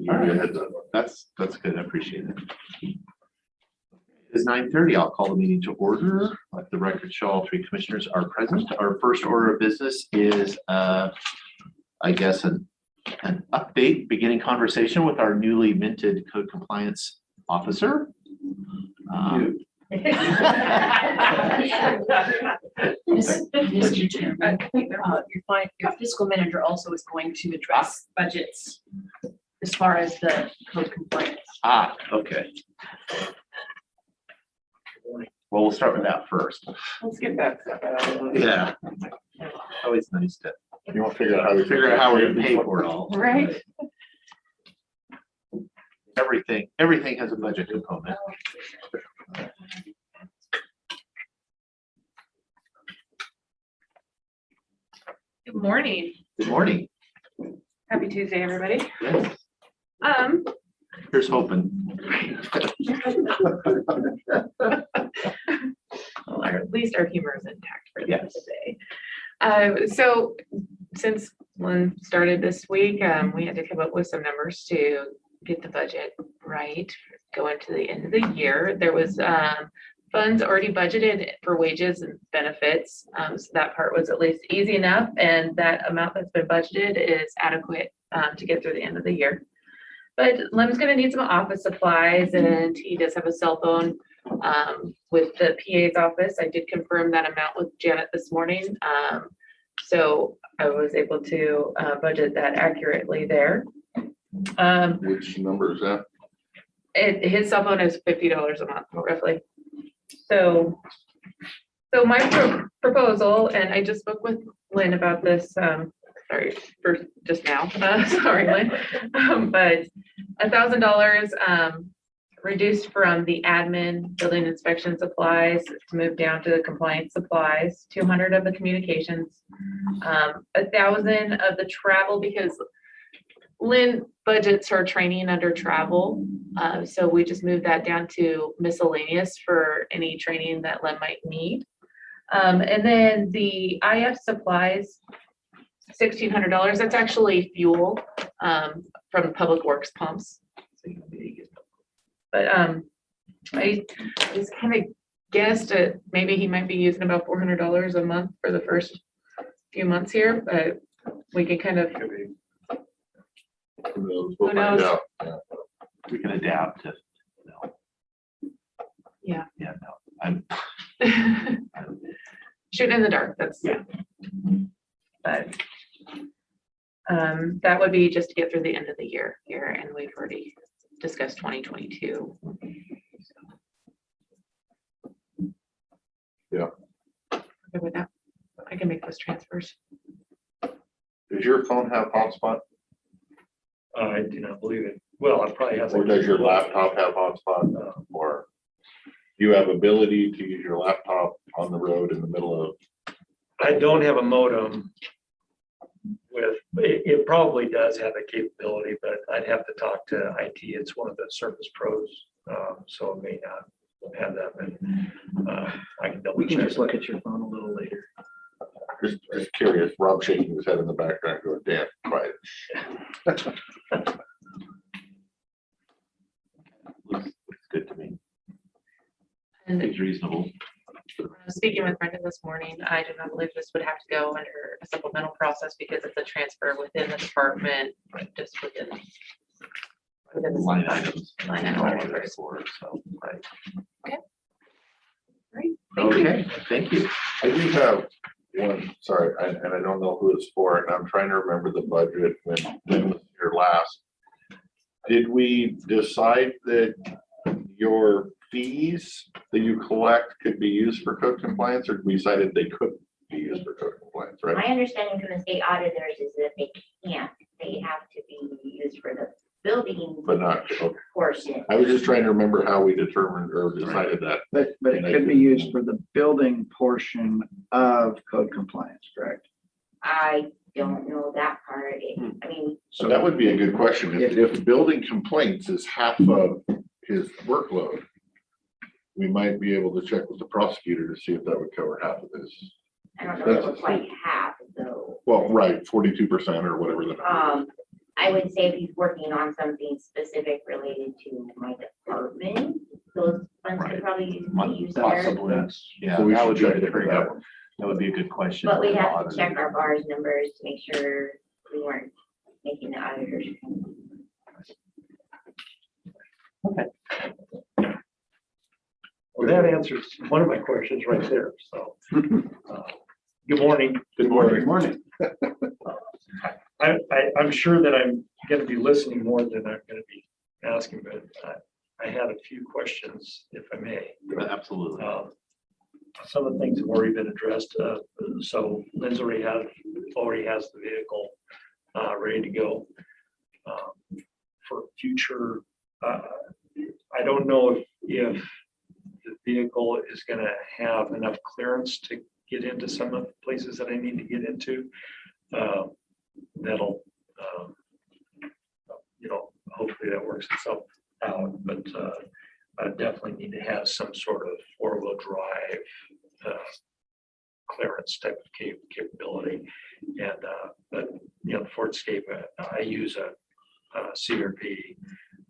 give you a heads up. That's good. I appreciate it. It's 9:30. I'll call the meeting to order. Let the record show all three commissioners are present. Our first order of business is, I guess, an update, beginning conversation with our newly minted code compliance officer. Mr. Chairman, your fiscal manager also is going to address budgets as far as the code compliance. Okay. Well, we'll start with that first. Let's get that stuff out of the way. Yeah. Always nice to You want to figure out how we're gonna pay for it all. Right. Everything has a budget component. Good morning. Good morning. Happy Tuesday, everybody. Yes. Here's hoping. Well, at least our humor is intact for Yes. today. So since Lynn started this week, we had to come up with some numbers to get the budget right, going to the end of the year. There was funds already budgeted for wages and benefits. So that part was at least easy enough, and that amount that's been budgeted is adequate to get through the end of the year. But Lem's gonna need some office supplies, and he does have a cell phone with the PA's office. I did confirm that amount with Janet this morning. So I was able to budget that accurately there. which number is that? His cell phone is $50 a month, roughly. So my proposal, and I just spoke with Lynn about this, sorry, for just now, sorry, Lynn, but $1,000 reduced from the admin building inspection supplies to move down to the compliance supplies, 200 of the communications, 1,000 of the travel, because Lynn budgets her training under travel. So we just moved that down to miscellaneous for any training that Lynn might need. And then the IF supplies, $1,600. That's actually fuel from Public Works pumps. So you can use them. But I just kind of guessed at maybe he might be using about $400 a month for the first few months here, but we can kind of. Who knows? Who We'll find knows? out. Yeah. We can adapt to. Yeah. Yeah. No. I'm. Shoot in the dark, that's, Yeah. But that would be just to get through the end of the year here, and we've already discussed 2022. Yeah. Okay with that, I can make those transfers. Does your phone have hotspot, I do not believe it. Well, it probably has. or does your laptop have hotspot, or do you have ability to use your laptop on the road in the middle of? I don't have a modem with, it probably does have a capability, but I'd have to talk to IT. It's one of the Surface Pros, so it may not have that, but I can double We can check. just look at your phone a little later. Just curious, Rob shaking his head in the background going, damn, quiet. Looks good to me. And Seems reasonable. speaking with Brenda this morning, I do not believe this would have to go under a supplemental process because it's a transfer within the department, just within the Line items. Line item. For, so, right. Great. Thank you. Okay, thank you. I do have one, sorry, and I don't know who it's for, and I'm trying to remember the budget when Lynn was here last. Did we decide that your fees that you collect could be used for code compliance, or did we decided they couldn't be used for code compliance, My right? understanding from the state auditors is that they can't, they have to be used for the building But not, okay. portion. I was just trying to remember how we determined or decided that. But it could be used for the building portion of code compliance, correct? I don't know that part. I mean, So that would be a good question. If building complaints is half of his workload, we might be able to check with the prosecutor to see if that would cover half of this. I don't know if it was like half though. Well, right, 42% or whatever the number is. I would say if he's working on something specific related to my department, those funds could probably be used there. Possibly, yeah, So we that should would be check a into good- that. that would be a good question. But we for the have to auditor. check our bars numbers to make sure we weren't making the auditors. Well, that answers one of my questions right there, so. Good morning. Good morning. Good morning. I'm sure that I'm gonna be listening more than I'm gonna be asking, but I had a few questions, if I may. Absolutely. Some of the things have already been addressed. So Lynn's already has the vehicle ready to go. For future, I don't know if the vehicle is gonna have enough clearance to get into some of the places that I need to get into. That'll, hopefully that works itself out, but I definitely need to have some sort of four-wheel drive clearance type of capability. And, but, the Ford Escape, I use a CRP,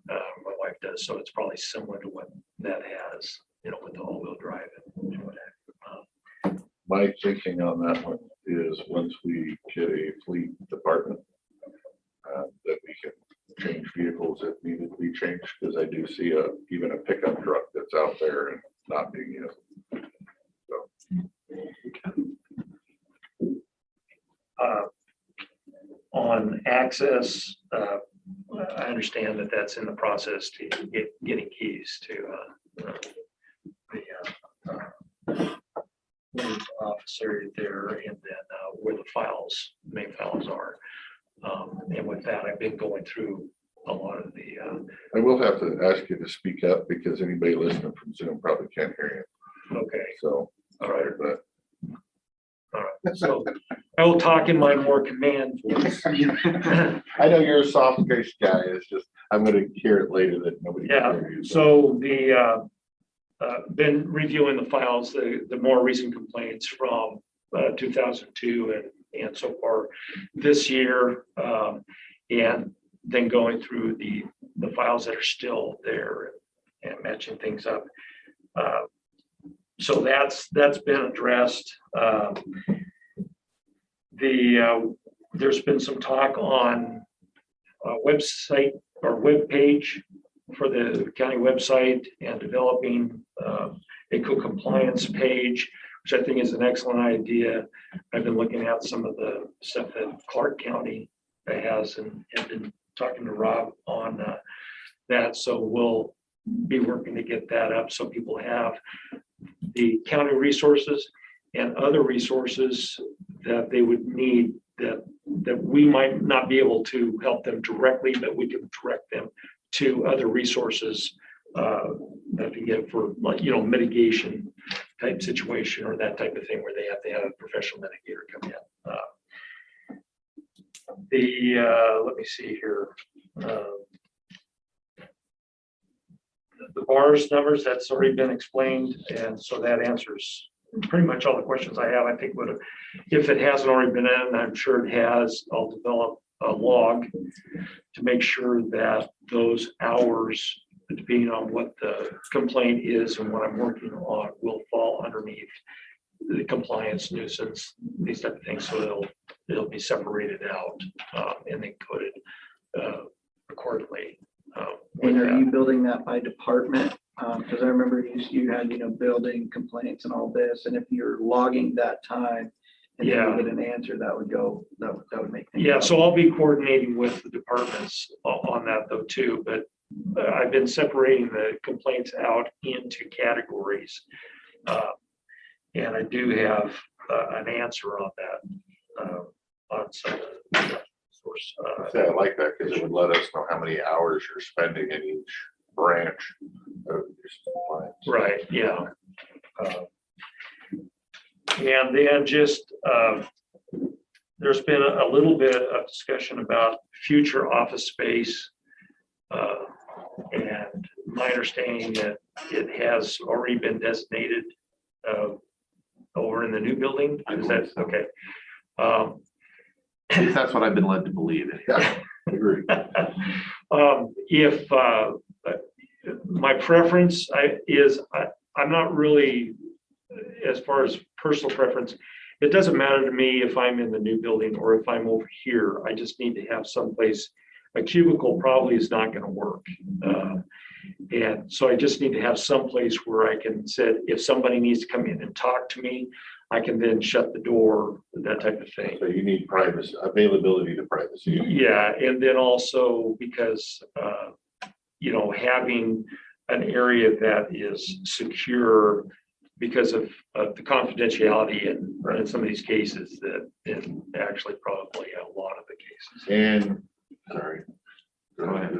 my wife does, so it's probably similar to what that has, with the all-wheel drive and what have you. My thinking on that one is once we get a fleet department, that we can change vehicles if needed to be changed, because I do see even a pickup truck that's out there and not being used. On access, I understand that that's in the process to getting keys to the office area there, and then where the main files are. And with that, I've been going through a lot of the, I will have to ask you to speak up because anybody listening from Zoom probably can't hear okay, you. So, all right, but all right. So I will talk in my more command voice. I know you're a soft-faced guy. It's just, I'm gonna hear it later that nobody can Yeah, hear you. so been reviewing the files, the more recent complaints from 2002 and so far this year, and then going through the files that are still there and matching things up. So that's been addressed. There's been some talk on a website or web page for the county website and developing a co-compliance page, which I think is an excellent idea. I've been looking at some of the stuff that Clark County has and been talking to Rob on that. So we'll be working to get that up so people have the county resources and other resources that they would need that we might not be able to help them directly, but we can direct them to other resources that we get for, like, mitigation type situation or that type of thing where they have to have a professional mitigator come in. Let me see here. The bars numbers, that's already been explained, and so that answers pretty much all the questions I have. I think if it hasn't already been in, I'm sure it has, I'll develop a log to make sure that those hours, depending on what the complaint is and what I'm working on, will fall underneath the compliance, nuisance, these type of things. So it'll be separated out and then coded accordingly. And are you building that by department? Because I remember you had, building complaints and all this, and if you're logging that time and then Yeah. you get an answer, that would make things. Yeah, so I'll be coordinating with the departments on that though too, but I've been separating the complaints out into categories. And I do have an answer on that, on some of the source. I like that because it would let us know how many hours you're spending in each branch of your compliance. Right, yeah. And then just, there's been a little bit of discussion about future office space. And my understanding that it has already been designated over in the new building. Is that okay? At least that's what I've been led to believe. Yeah, agree. If my preference I'm not really, as far as personal preference, it doesn't matter to me if I'm in the new building or if I'm over here. I just need to have someplace. A cubicle probably is not going to work. And so I just need to have someplace where I can sit. If somebody needs to come in and talk to me, I can then shut the door, that type of thing. So you need privacy, availability to privacy. Yeah, and then also because, having an area that is secure because of the confidentiality in some of these cases that in actually probably a lot of the cases. And, sorry. Go ahead.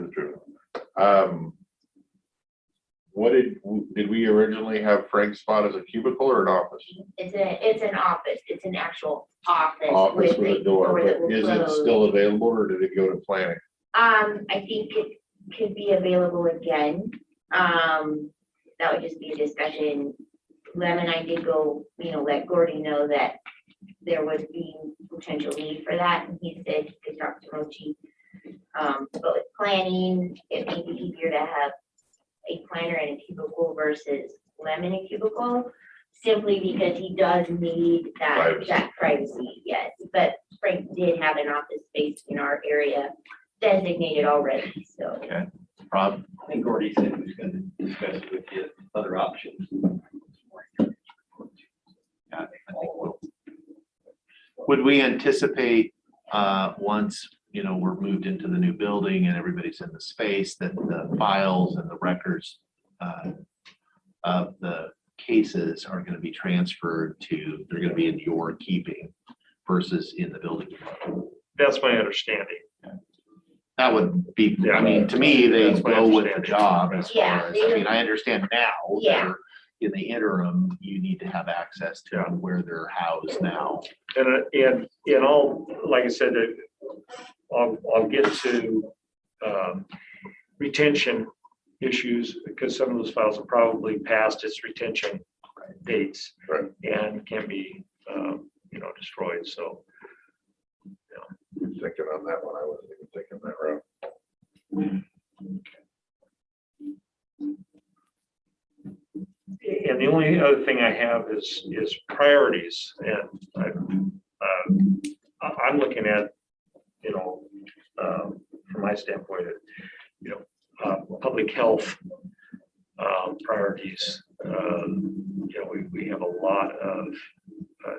What did we originally have Frank's spot as a cubicle or an office? It's an office, it's an actual office. Office with a door, that but will is it close. still available or did it go to planning? I think it could be available again. That would just be a discussion. Lem and I did go, let Gordy know that there would be potential need for that, and he said he could talk to Mochi. But with planning, it may be easier to have a planner in a cubicle versus Lem in a cubicle, simply because he does need that privacy, yes. But Frank did have an office space in our area designated already, so. Okay, Rob? I think Gordy said he was gonna discuss with you other options. Yeah, I think we'll. Would we anticipate, once, we're moved into the new building and everybody's in the space, that the files and the records of the cases are gonna be transferred they're gonna be in your keeping versus in the building? That's my understanding. That would be, Yeah. I mean, to me, they That's my go with the understanding. job as far Yeah, as, I understand now. Yeah. that in the interim, you need to have access to where they're housed now. And all, like I said, I'll get to retention issues because some of those files are probably past its retention dates. Right. And can be, destroyed. So. Thinking on that one, I wasn't even thinking that route. And the only other thing I have is priorities, and I'm looking at, from my standpoint, public health priorities. We have a lot of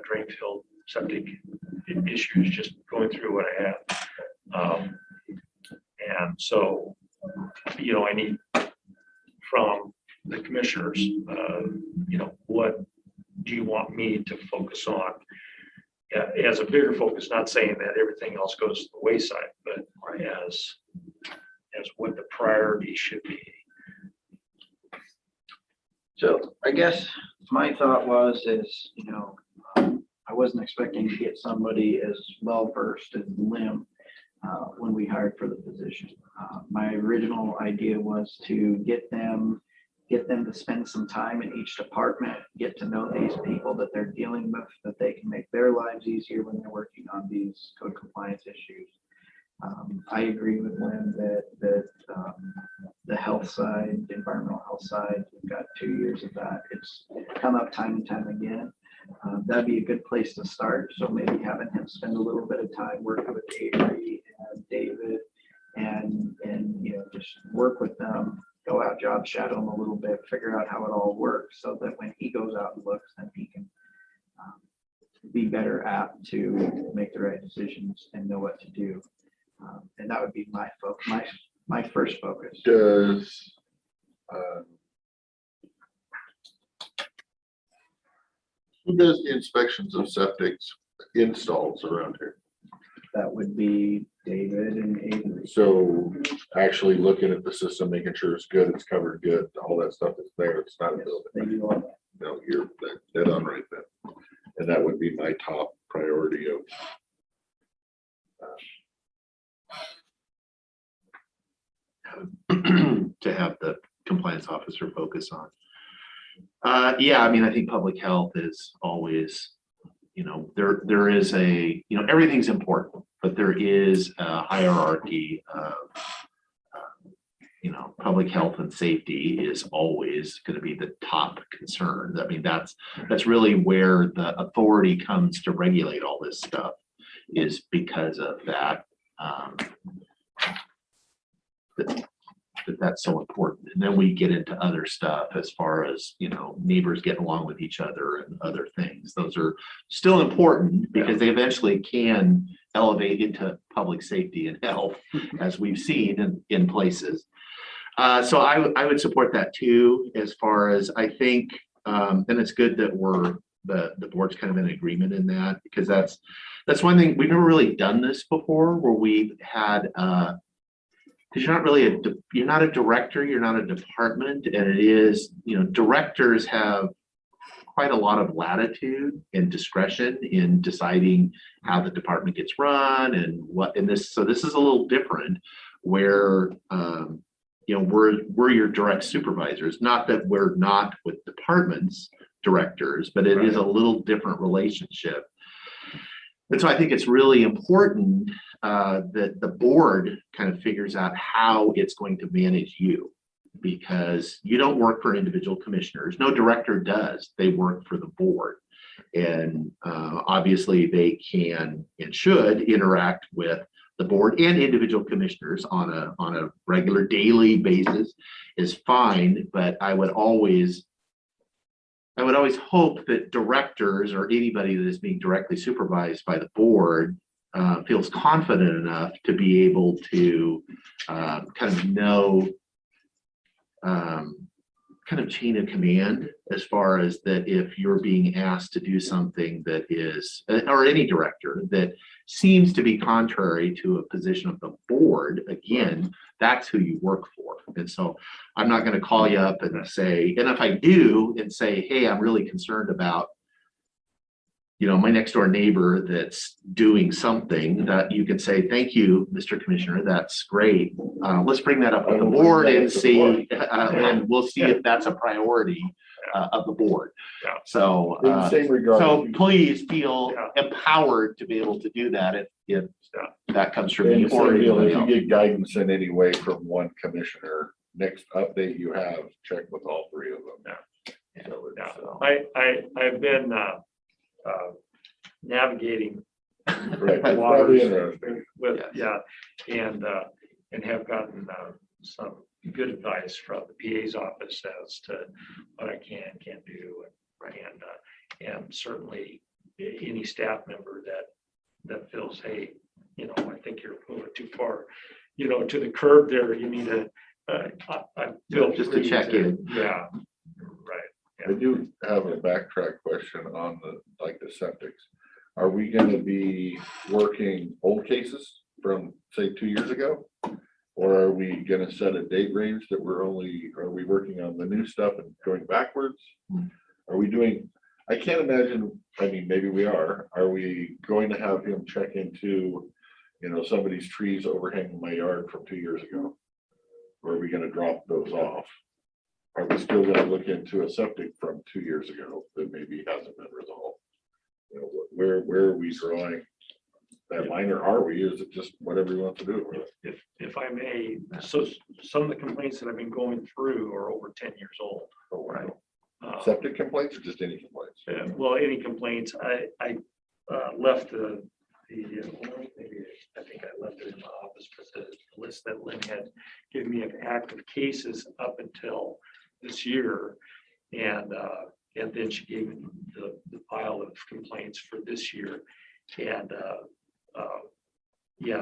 drain field septic issues just going through what I have. And so, I need from the commissioners, what do you want me to focus on as a bigger focus, not saying that everything else goes to the wayside, but as what the priority should be. So I guess my thought is, I wasn't expecting to get somebody as well versed as Lim when we hired for the position. My original idea was to get them to spend some time in each department, get to know these people that they're dealing with, that they can make their lives easier when they're working on these code compliance issues. I agree with Lynn that the health side, the environmental health side, we've got 2 years of that. It's come up time and time again. That'd be a good place to start. So maybe having him spend a little bit of time working with Avery and David and just work with them, go out, job shadow them a little bit, figure out how it all works so that when he goes out and looks, then he can be better apt to make the right decisions and know what to do. And that would be my focus, my first focus. Does who does the inspections of septic installs around here? That would be David and Avery. So actually looking at the system, making sure it's good, it's covered good, all that stuff is there, it's not a building. They do all that. No, you're dead on right then. And that would be my top priority of To have the compliance officer focus on. Yeah, I mean, I think public health is always, there is everything's important, but there is a hierarchy of public health and safety is always going to be the top concern. I mean, that's really where the authority comes to regulate all this stuff, is because of that. That's so important. And then we get into other stuff as far as, neighbors getting along with each other and other things. Those are still important because they eventually can elevate into public safety and health, as we've seen in places. So I would support that too, as far as I think, and it's good that the board's kind of in agreement in that, because that's one thing. We've never really done this before, where we've had, because you're not a director, you're not a department, and it is, directors have quite a lot of latitude and discretion in deciding how the department gets run and what, so this is a little different, where, we're your direct supervisors. Not that we're not with departments directors, but it is a little different relationship. And so I think it's really important that the board kind of figures out how it's going to manage you, because you don't work for individual commissioners. No director does. They work for the board. And obviously they can and should interact with the board and individual commissioners on a regular daily basis is fine. But I would always hope that directors or anybody that is being directly supervised by the board feels confident enough to be able to kind of know kind of chain of command, as far as that if you're being asked to do something that is, or any director that seems to be contrary to a position of the board, again, that's who you work for. And so I'm not going to call you up and say, and if I do and say, hey, I'm really concerned about, my next door neighbor that's doing something, that you can say, thank you, Mr. Commissioner, that's great. Let's bring that up with the board and see, and we'll see if that's a priority of the board. Yeah. So, In the same regard. so please feel empowered to be able to do that if that comes from And me or if anybody you else. get guidance in any way from one commissioner, next update you have, check with all three of them. So it's, I've been navigating right, it's waters probably interesting. with, Yes. and have gotten some good advice from the PA's office as to what I can and can't do. And certainly any staff member that feels, hey, I think you're moving too far, to the curb there, you need to, I feel Just to free check in. Yeah, right. I do have a backtrack question on the septics. Are we gonna be working old cases from, say, 2 years ago? Or are we gonna set a date range that are we working on the new stuff and going backwards? Are we doing, I can't imagine, I mean, maybe we are we going to have him check into, somebody's trees overhanging my yard from 2 years ago? Or are we gonna drop those off? Are we still gonna look into a septic from 2 years ago that maybe hasn't been resolved? Where are we drawing that line, or are we? Is it just whatever we want to do? If I may, so some of the complaints that I've been going through are over 10 years old. Right. Uh, Septic complaints or just any complaints? Well, any complaints, I left maybe I think I left it in my office, but the list that Lynn had given me of active cases up until this year. And then she gave me the pile of complaints for this year. And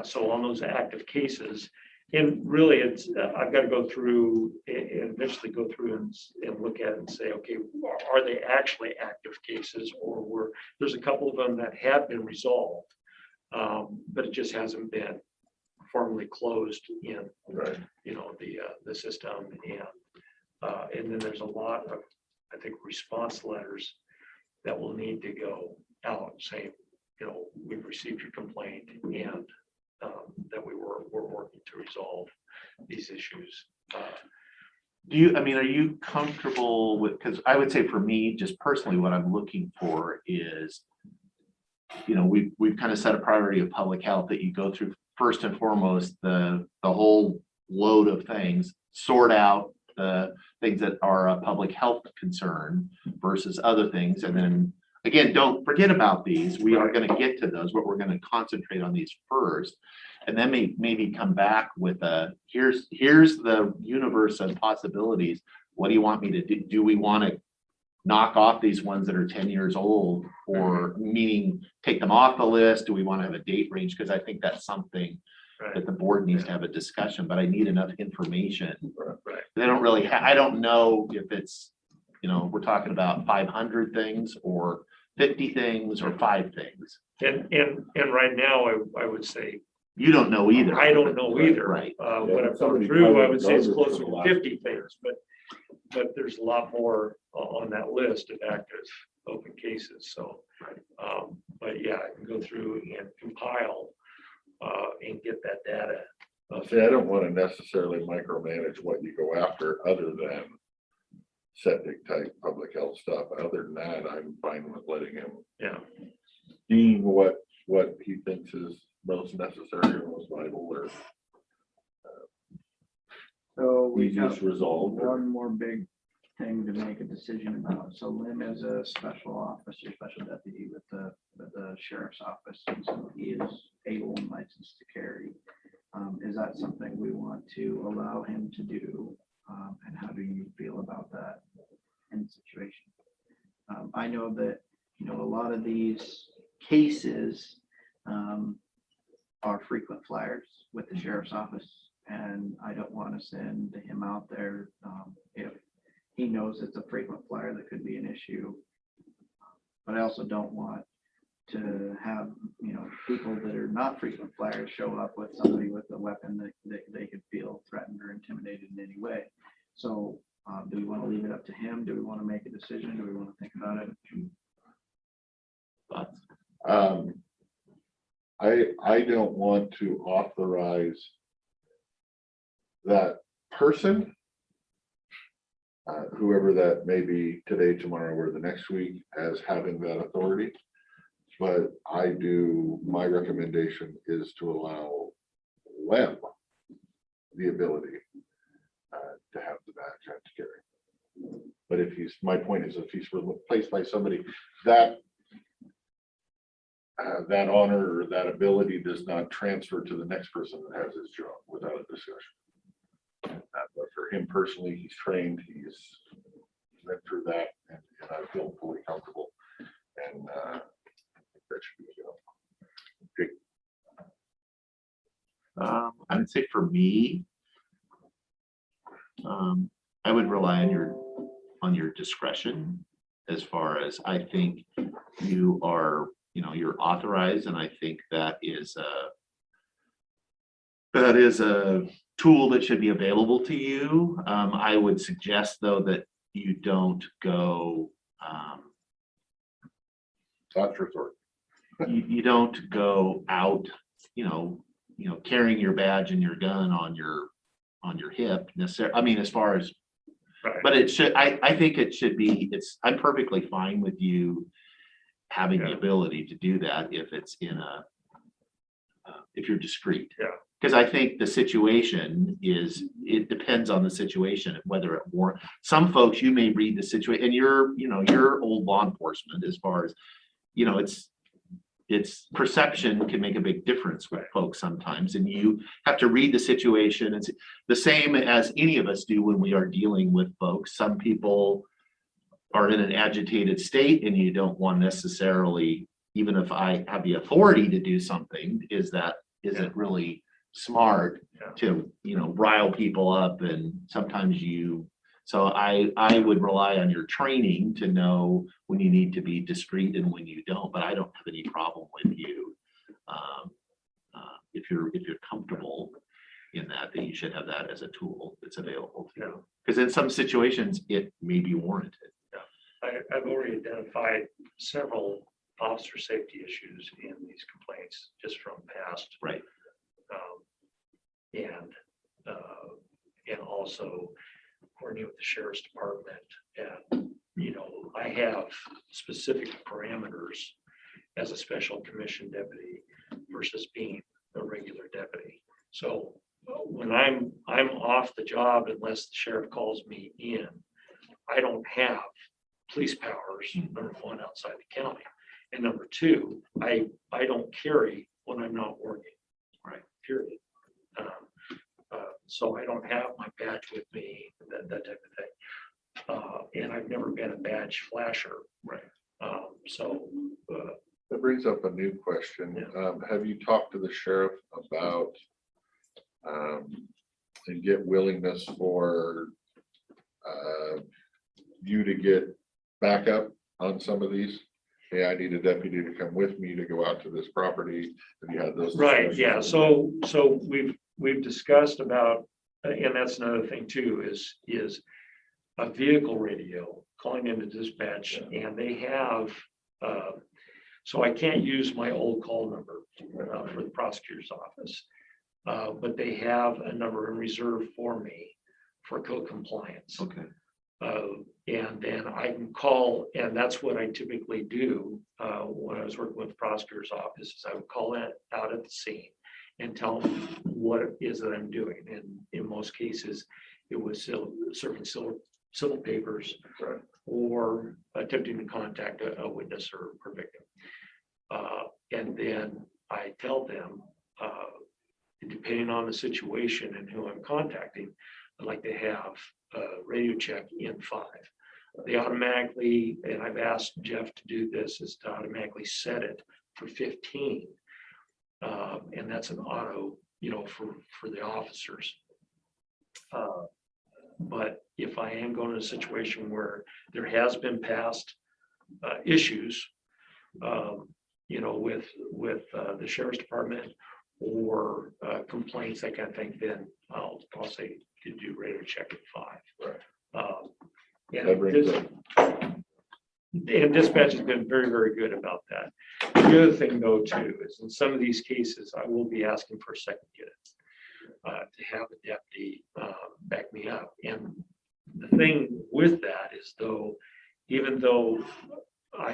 so on those active cases, and really it's, I've got to go through and eventually go through and look at it and say, okay, are they actually active cases, or there's a couple of them that have been resolved, but it just hasn't been formally closed in, Right. the system. And then there's a lot of, I think, response letters that will need to go out saying, we've received your complaint and that we're working to resolve these issues. Are you comfortable with, because I would say for me, just personally, what I'm looking for is, we've kind of set a priority of public health that you go through first and foremost, the whole load of things, sort out the things that are a public health concern versus other things. And then, again, don't forget about these. We are going to get to those, but we're going to concentrate on these first. And then maybe come back with here's the universe of possibilities. What do you want me to do? Do we want to knock off these ones that are 10 years old, or meaning take them off the list? Do we want to have a date range? Because I think that's something that the board needs to have a discussion, but I need enough information. They don't really I don't know if it's, we're talking about 500 things or 50 things or 5 things. And right now, I would say, You don't know either. I don't know either. Right. When I've gone through, I would say it's closer to 50 things, but there's a lot more on that list of active open cases. So, but yeah, I can go through and compile and get that data. See, I don't want to necessarily micromanage what you go after other than septic type public health stuff. Other than that, I'm fine with letting him deem what he thinks is most necessary or most vital or So we got easiest resolved. one more big thing to make a decision about. So Lynn is a special officer, special deputy with the sheriff's office, and so he is able and licensed to carry. Is that something we want to allow him to do? And how do you feel about that in the situation? I know that, a lot of these cases are frequent flyers with the sheriff's office, and I don't want to send him out there if he knows it's a frequent flyer that could be an issue. But I also don't want to have, people that are not frequent flyers show up with somebody with a weapon that they could feel threatened or intimidated in any way. So do we want to leave it up to him? Do we want to make a decision? Do we want to think about it? I don't want to authorize that person, whoever that may be today, tomorrow, or the next week, as having that authority. But my recommendation is to allow Lem the ability to have the badge and to carry. But my point is, if he's replaced by somebody, that honor or that ability does not transfer to the next person that has his job without a discussion. But for him personally, he's trained, he's went through that, and I feel fully comfortable. And that should be I would say for me, I would rely on your discretion, as far as I think you are, you're authorized, and I think that is a tool that should be available to you. I would suggest, though, that you don't go last resort. you don't go out, carrying your badge and your gun on your hip necessarily. I mean, as far as, but it should, I think it should be, I'm perfectly fine with you having the ability to do that if it's if you're discreet. Because I think the situation it depends on the situation, whether it warrants. Some folks, you may read the situation, and you're old law enforcement, as far as, it's perception can make a big difference with folks sometimes, and you have to read the situation. It's the same as any of us do when we are dealing with folks. Some people are in an agitated state, and you don't want necessarily, even if I have the authority to do something, is it really smart to rile people up? And sometimes so I would rely on your training to know when you need to be discreet and when you don't. But I don't have any problem with you if you're comfortable in that you should have that as a tool that's available to you. Because in some situations it may be warranted. I've already identified several officer safety issues in these complaints just from past. Right. And also coordinate with the sheriff's department, and I have specific parameters as a special commission deputy versus being a regular deputy. So when I'm off the job, unless the sheriff calls me in, I don't have police powers, number one, outside the county. And number two, I don't carry when I'm not working, right, period. So I don't have my badge with me, that type of thing. And I've never been a badge flasher. Right. So, That brings up a new question. Have you talked to the sheriff about and get willingness for you to get backup on some of these? Hey, I need a deputy to come with me to go out to this property. Have you had those? right, discussions yeah, with them? so we've discussed about, and that's another thing too, is a vehicle radio calling into dispatch, and they have, so I can't use my old call number for the prosecutor's office. But they have a number in reserve for me for code compliance. Okay. And then I can call, and that's what I typically do when I was working with the prosecutor's office, is I would call it out at the scene and tell them what it is that I'm doing. And in most cases, it was serving civil papers, Right. or attempting to contact a witness or victim. And then I tell them, depending on the situation and who I'm contacting, I'd like to have a radio check in 5. They automatically, and I've asked Jeff to do this, is to automatically set it for 15. And that's an auto, for the officers. But if I am going to a situation where there has been past issues, with the sheriff's department or complaints, that kind of thing, then I'll say to do radio check at 5. That And brings up, dispatch has been very, very good about that. The other thing though too is in some of these cases, I will be asking for a second unit to have a deputy back me up. And the thing with that is, though, even though I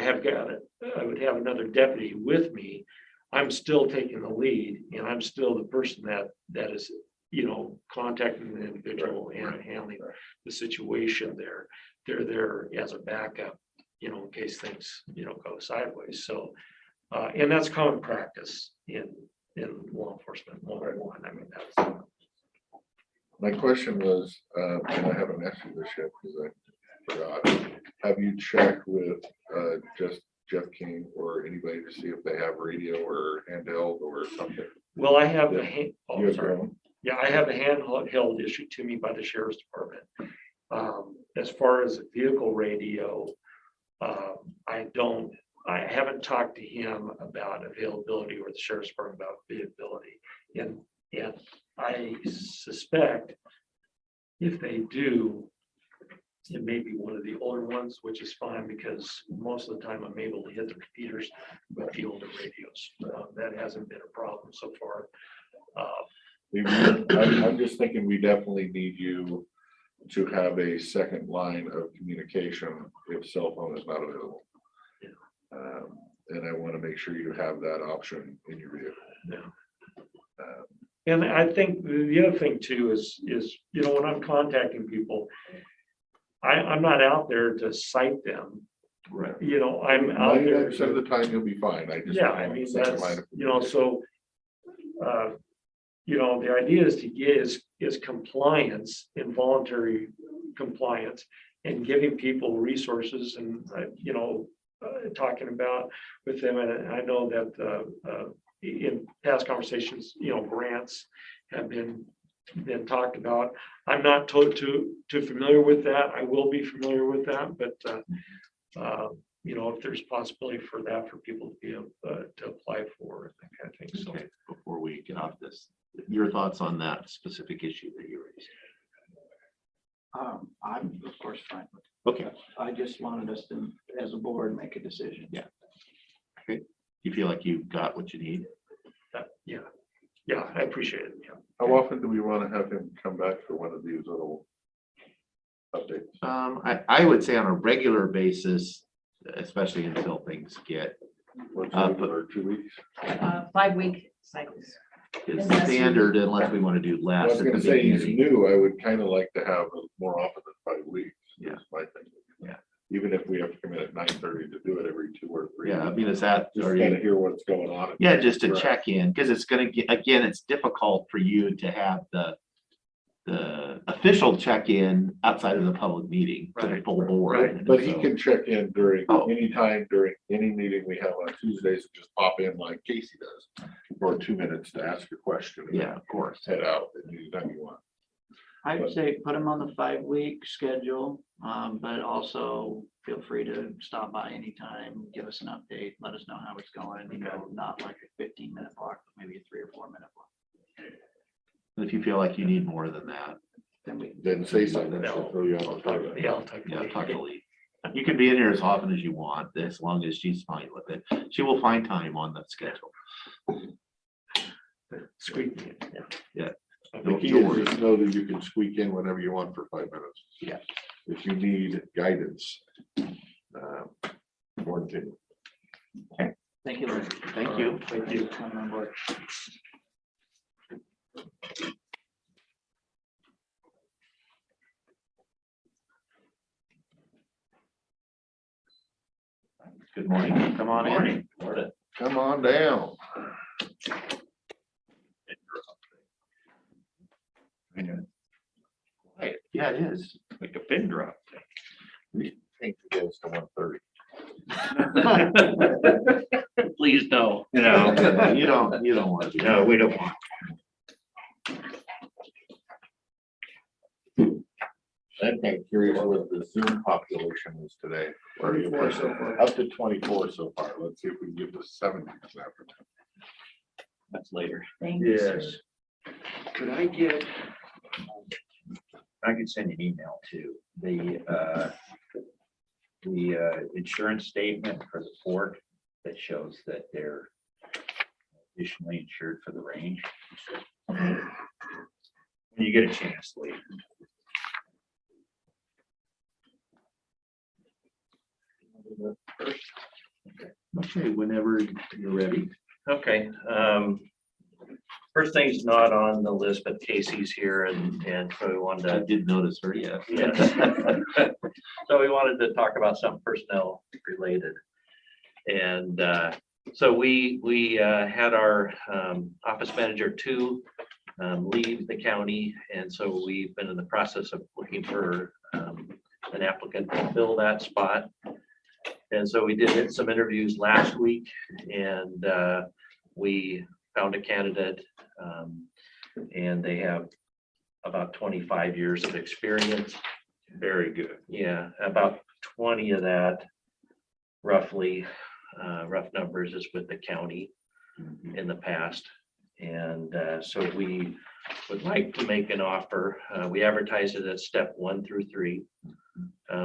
would have another deputy with me, I'm still taking the lead, and I'm still the person that is, contacting the individual and handling the situation there. They're there as a backup, in case things, go sideways. So, and that's common practice in law enforcement 101. I mean, that's. my question was, and I haven't asked you this yet because I forgot. Have you checked with just Jeff King or anybody to see if they have radio or handheld or something? Well, I have the You have sorry. your own? Yeah, I have a handheld issued to me by the sheriff's department. As far as a vehicle radio, I haven't talked to him about availability or the sheriff's department about availability. And I suspect if they do, it may be one of the older ones, which is fine because most of the time I'm able to hit the repeaters with the older radios. That hasn't been a problem so far. I'm just thinking we definitely need you to have a second line of communication if cell phone is not available. And I want to make sure you have that option in your vehicle. Yeah. And I think the other thing too is, when I'm contacting people, I'm not out there to cite them. Right. I'm out there. 99% of the time you'll be fine. I just. Yeah, I mean, that's, so, the idea is to get is compliance, involuntary compliance, and giving people resources and, talking about with them. And I know that in past conversations, grants have been talked about. I'm not too familiar with that. I will be familiar with that, but if there's possibility for that for people to be able to apply for that kind of thing. So Okay, before we get off this, your thoughts on that specific issue that you raised? I'm of course fine with Okay, it. I just wanted us to, as a board, make a decision. Yeah. You feel like you got what you need? yeah, I appreciate it. Yeah. How often do we want to have him come back for one of these little updates? I would say on a regular basis, especially until things get, Once but- or 2 weeks? 5-week cycles. is Unless you- standard unless we want to do I less. was at the gonna say he's beginning. new, I would kind of like to have it more often than 5 weeks. Yeah. is my thing. Yeah. Even if we have to come in at 9:30 to do it every 2 or 3. Yeah, I mean, is that, Just are kind you, of hear what's going on. yeah, just to Right. check in, because it's gonna get, again, it's difficult for you to have the official check-in outside of the public meeting for the Right, full board. right. And But he so- can check in during, Oh. any time during any meeting we have on Tuesdays, and just pop in like Casey does for 2 minutes to ask a question. and Yeah, of course. Head out anytime you want. I'd say put them on the 5-week schedule, but also feel free to stop by anytime, give us an update, let us know how it's going, not like a 15-minute block, but maybe a 3 or 4-minute block. If you feel like you need more than that, Then we. Then say something. No. she'll throw you out I'll the talk, toilet. yeah, I'll talk. yeah, talk to Lee. You can be in here as often as you want, as long as she's fine with it. She will find time on that schedule. Squeak. Yeah. The key is just know that you can squeak in whenever you want for 5 minutes. Yeah. If you need guidance. More than Thank you, Larry. Thank you. Thank you. Coming on board. Good morning. Come on in. come on down. Yeah, it is. Like a pin drop. Think it goes to 1:30. Please no. Yeah, You don't want to be. No, we don't want. I'm kind of curious what the Zoom population is today. 24 so far. Up to 24 so far. Let's see if we can get to 70 after. That's later. Thank you, sir. Yes. Could I get, I could send an email to the insurance statement for the port that shows that they're additionally insured for the range. When you get a chance, Lee. Okay, whenever you're ready. Okay, first thing's not on the list, but Casey's here and so we wanted I to. did notice her, yes. Yes. So we wanted to talk about something personnel related. And so we had our office manager 2 leave the county. And so we've been in the process of looking for an applicant to fill that spot. And so we did some interviews last week and we found a candidate. And they have about 25 years of experience. Very good. Yeah, about 20 of that, roughly, rough numbers is with the county in the past. And so we would like to make an offer. We advertised it at step 1 through 3.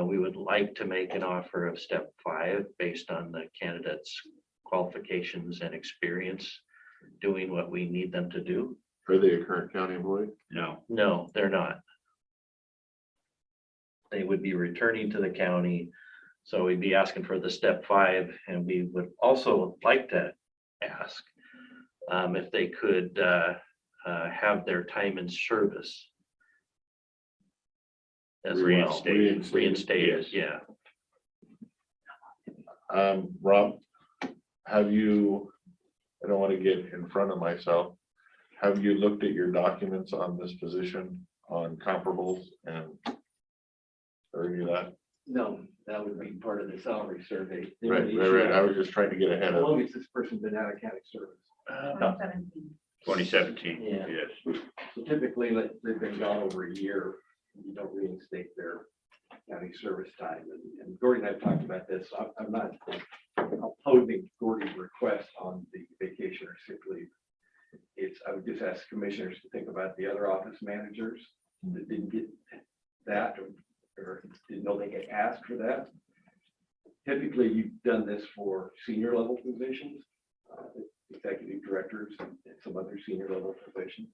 We would like to make an offer of step 5 based on the candidate's qualifications and experience doing what we need them to do. Are they a current county employee? No. No, they're not. They would be returning to the county. So we'd be asking for the step 5, and we would also like to ask if they could have their time in service as well. Reinstated. Reinstated, Yes. yeah. Rob, have you, I don't want to get in front of myself. Have you looked at your documents on this position on comparables and or any of that? No, that would be part of the salary survey. Right. I was just trying to get ahead How of. long has this person been out of county service? 2017, Yeah. yes. So typically, they've been gone over a year. You don't reinstate their county service time. And Gordy and I have talked about this. I'm not opposing Gordy's request on the vacation or sick leave. I would just ask commissioners to think about the other office managers that didn't get that or didn't know they could ask for that. Typically, you've done this for senior level positions, executive directors and some other senior level positions.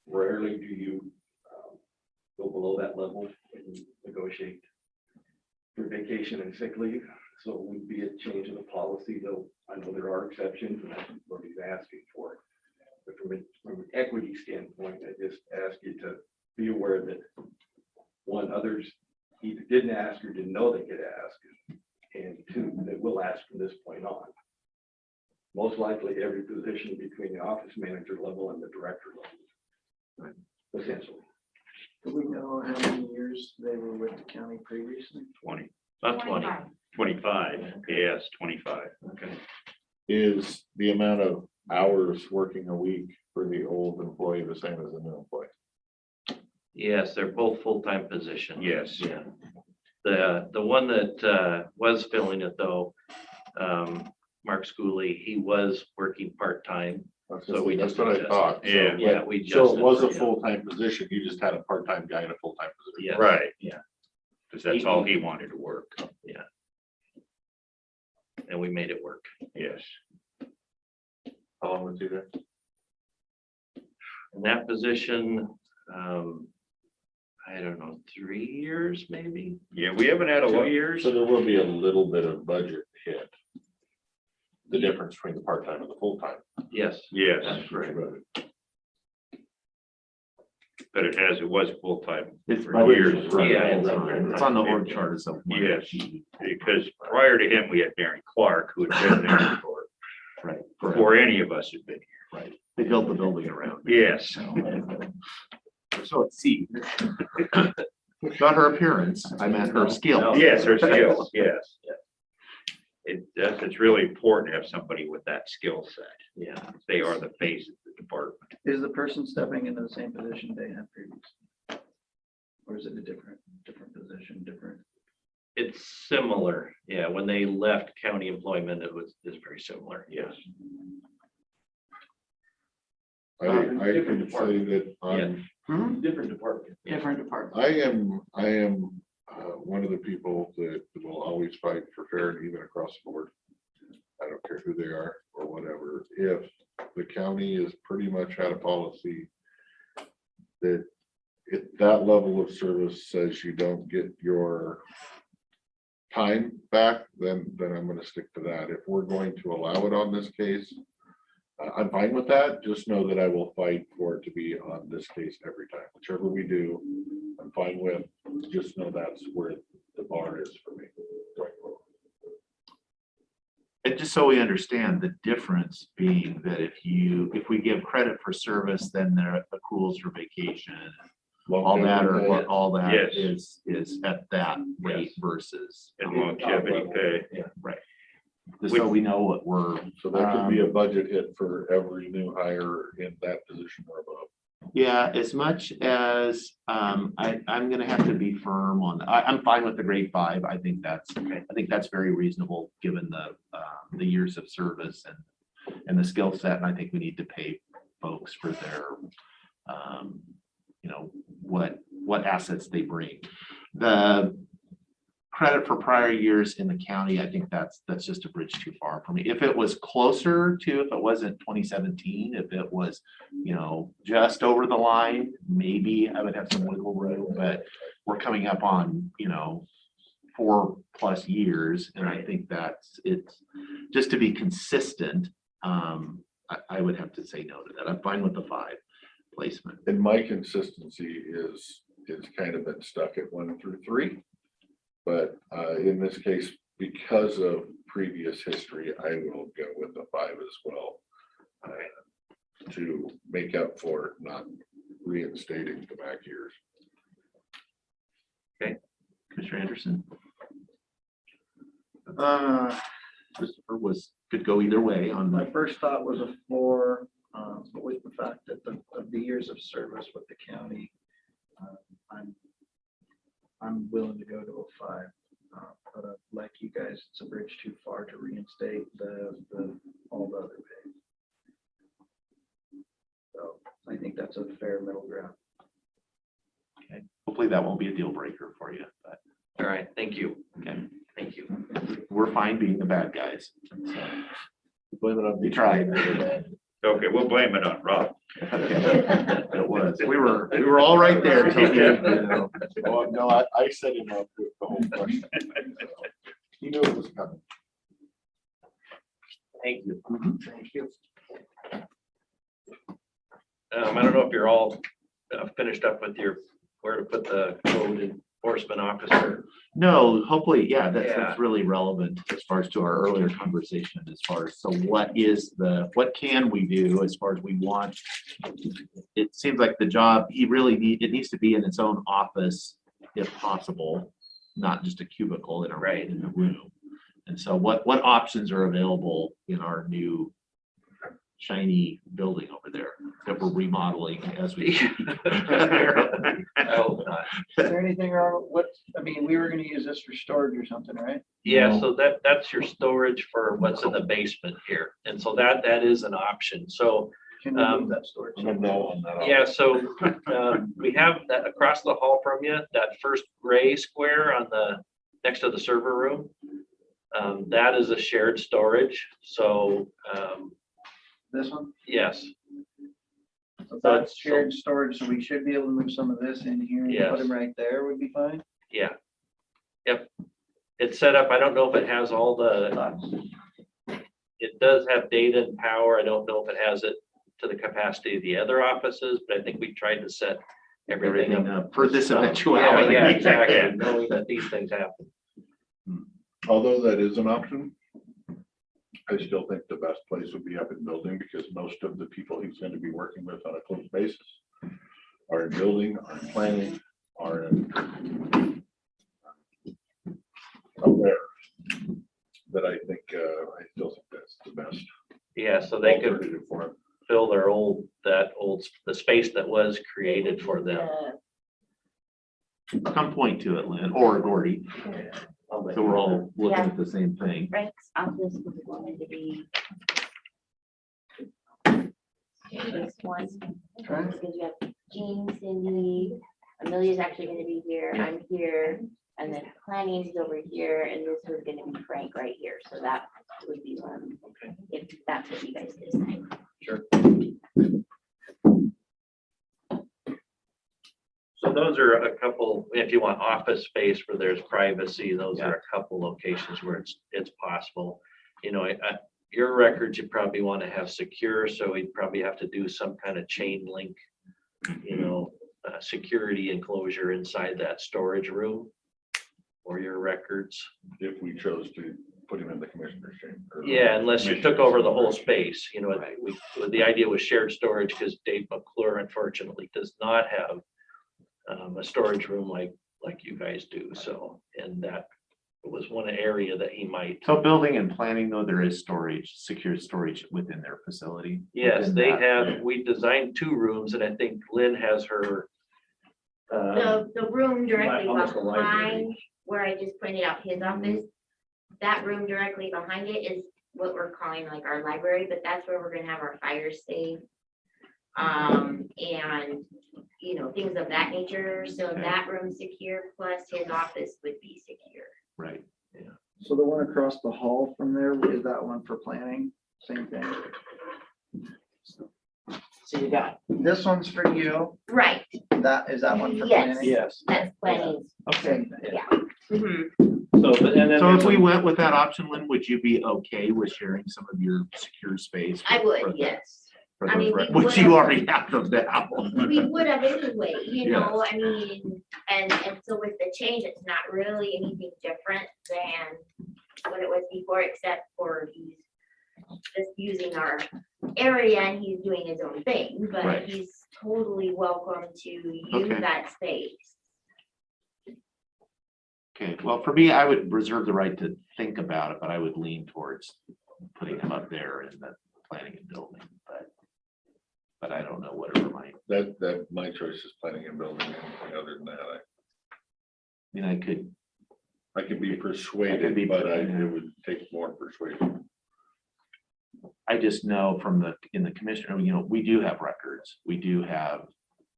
Rarely do you go below that level and negotiate for vacation and sick leave. So it would be a change in the policy, though I know there are exceptions and that's what he's asking for. But from an equity standpoint, I just ask you to be aware that one, others either didn't ask or didn't know they could ask. And two, that we'll ask from this point on. Most likely every position between the office manager level and the director level. Essentially. Do we know how many years they were with the county previously? 20, not 20, 25, yes, 25. Okay. Is the amount of hours working a week for the old employee the same as the new employee? Yes, they're both full-time positions. Yes. Yeah. The one that was filling it though, Mark Schooley, he was working part-time. So we That's just what I adjusted. thought. So, Yeah. Yeah, we just. So it was a full-time position, you just had a part-time guy in a full-time position. Yeah. Right. Yeah. Because that's all he wanted to work. And we made it work. Yes. How long was he there? In that position, I don't know, 3 years maybe? Yeah, we haven't had a 2 lot. years? So there will be a little bit of budget hit. The difference between the part-time and the full-time. Yes. Yes, That's correct. but it was full-time It's for budgeted years. for Yeah, full-time. It's on the org chart as of. Yes, because prior to him, we had Mary Clark, who had been there for, Right. before any of us had been Right. They built the building around. here. Yes. So it's C. Not her appearance, I meant her skill. Yes, her skills, yes. It's really important to have somebody with that skill set. Yeah. They are the face of the department. Is the person stepping into the same position they had previously? Or is it a different position, different? It's similar. Yeah, when they left county employment, it's very similar. Yes. I can say that Different department. Different department. I am one of the people that will always fight for fair and even across the board. I don't care who they are or whatever. If the county is pretty much had a policy that if that level of service says you don't get your time back, then I'm gonna stick to that. If we're going to allow it on this case, I'm fine with that. Just know that I will fight for it to be on this case every time. Whichever we do, I'm fine with. Just know that's where the bar is for me. And just so we understand the difference being that if we give credit for service, then there are accruals for vacation, all that, or what all that Yes. is at that rate Yes. versus. And longevity pay. Right. Just so we know what we're. So that could be a budget hit for every new hire in that position or above. Yeah, as much as, I'm gonna have to be firm on, I'm fine with the grade 5. I think that's very reasonable, given the years of service and the skill set. And I think we need to pay folks for their, what assets they bring. The credit for prior years in the county, I think that's just a bridge too far for me. If it was closer to, if it wasn't 2017, if it was, just over the line, maybe I would have some wiggle room, but we're coming up on, 4+ years. And I think it's just to be consistent. I would have to say no to that. I'm fine with the 5 placement. And my consistency is kind of been stuck at 1 through 3. But in this case, because of previous history, I will go with the 5 as well. To make up for not reinstating the back years. Commissioner Anderson. Uh, Christopher could go either way on My the. first thought was a 4, but with the fact that of the years of service with the county, I'm willing to go to a 5. But like you guys, it's a bridge too far to reinstate all the other pay. So I think that's a fair middle ground. Okay. Hopefully that won't be a deal breaker for you, but All right, thank you. okay. Thank you. We're fine being the bad guys. So, Blame it on we me. tried. Okay, we'll blame it on Rob. Okay. It was. We were all right there. Till you Oh, no, I set him up with the whole question. He knew it was coming. Thank you. Thank you. I don't know if you're all finished up with your, where to put the code enforcement officer. No, hopefully, yeah, that's Yeah. really relevant as far as to our earlier conversation, as far as, so what can we do as far as we want? It seems like the job, it needs to be in its own office if possible, not just a cubicle in a room. And so what options are available in our new shiny building over there that we're remodeling as we? I hope not. Is there anything wrong with we were gonna use this for storage or something, right? Yeah, so that's your storage for what's in the basement here. And so that is an option. So, Can we move that storage? I'm a no on that. yeah, so we have that across the hall from you, that first gray square on the, next to the server room. That is a shared storage. So, This one? yes, So that's shared storage, so we should be able to move some of this in here and Yes. put them right there would be fine. yeah. Yep. It's set up. I don't know if it has all the, it does have data and power. I don't know if it has it to the capacity of the other offices, but I think we tried to set everything Everything up. up for this Yeah, eventuality. yeah, exactly. Knowing that these things happen. Although that is an option, I still think the best place would be up in building, because most of the people he's going to be working with on a close basis are in building, are in planning, are in up there. But I think, I still think that's the best Yeah, so they could alternative for him. fill their the space that was created for them. Come point to it, Lynn, or Gordy, so we're all looking at the same thing. Frank's office was going to be this one. Because you have Jean, Cindy, Amelia's actually gonna be here, I'm here, and then planning's over here, and this was gonna be Frank right here, so that would be one. If that's what you guys decide. So those are a couple, if you want office space where there's privacy, those are a couple locations where it's possible. You know, your records, you probably want to have secure, so we'd probably have to do some kind of chain link, security enclosure inside that storage room for your records. If we chose to put him in the commissioner's chamber. Yeah, unless you took over the whole space, the idea was shared storage, because Dave McClure unfortunately does not have a storage room like you guys do. So, and that was one area that he might. So building and planning, though, there is storage, secure storage within their facility. Yes, within they that. have, we designed 2 rooms, and I think Lynn has her. The room directly Almost a library. behind where I just pointed out his office, that room directly behind it is what we're calling like our library, but that's where we're gonna have our fire safe. And, things of that nature, so Okay. that room's secure, plus his office would be secure. Right. So the one across the hall from there, is that one for planning? Same thing. So you got, this one's for you, Right, is that one for Yes. planning? Yes. that's planning, Same thing. yeah. Mhm. So if we went with that option, Lynn, would you be okay with sharing some of your secure space? I for would, the- yes. for I those mean, we which would've- you already have them now. We would have anyway, I mean, and so with the change, it's not really anything different than what it was before, except for he's just using our area and he's doing his own thing, but Right. he's totally welcome to use Okay. that space. Okay, well, for me, I would reserve the right to think about it, but I would lean towards putting them up there in the planning and building, but I don't know, whatever That my choice is planning and building. Anything other than that, I could, I could be persuaded, I could be- but it would take more persuasion. I just know in the commissioner, we do have records, we do have,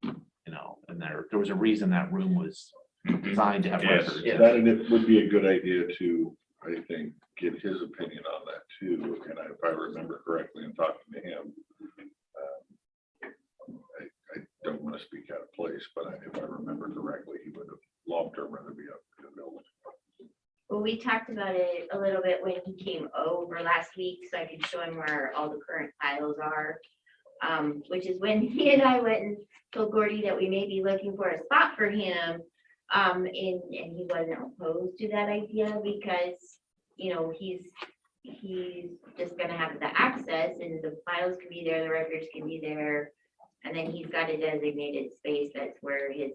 and there was a reason that room was designed to have Yes, records. yeah. That, and it would be a good idea to, I think, get his opinion on that too. And if I remember correctly and talking to him, I don't want to speak out of place, but if I remember correctly, he would have long-term rather be up in the building. Well, we talked about it a little bit when he came over last week, so I could show him where all the current files are. which is when he and I went and told Gordy that we may be looking for a spot for him. And he wasn't opposed to that idea because, you know, he's just gonna have the access and the files can be there, the records can be there. And then he's got a designated space that's where his,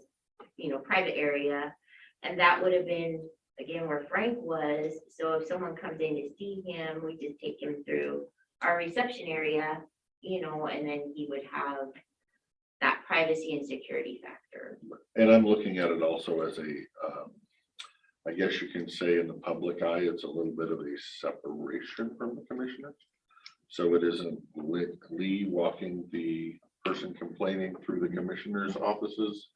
you know, private area. And that would have been, again, where Frank was. So if someone comes in to see him, we just take him through our reception area, you know, and then he would have that privacy and security factor. And I'm looking at it also as a, I guess you can say in the public eye, it's a little bit of a separation from the commissioner. So it isn't Lee walking the person complaining through the commissioner's offices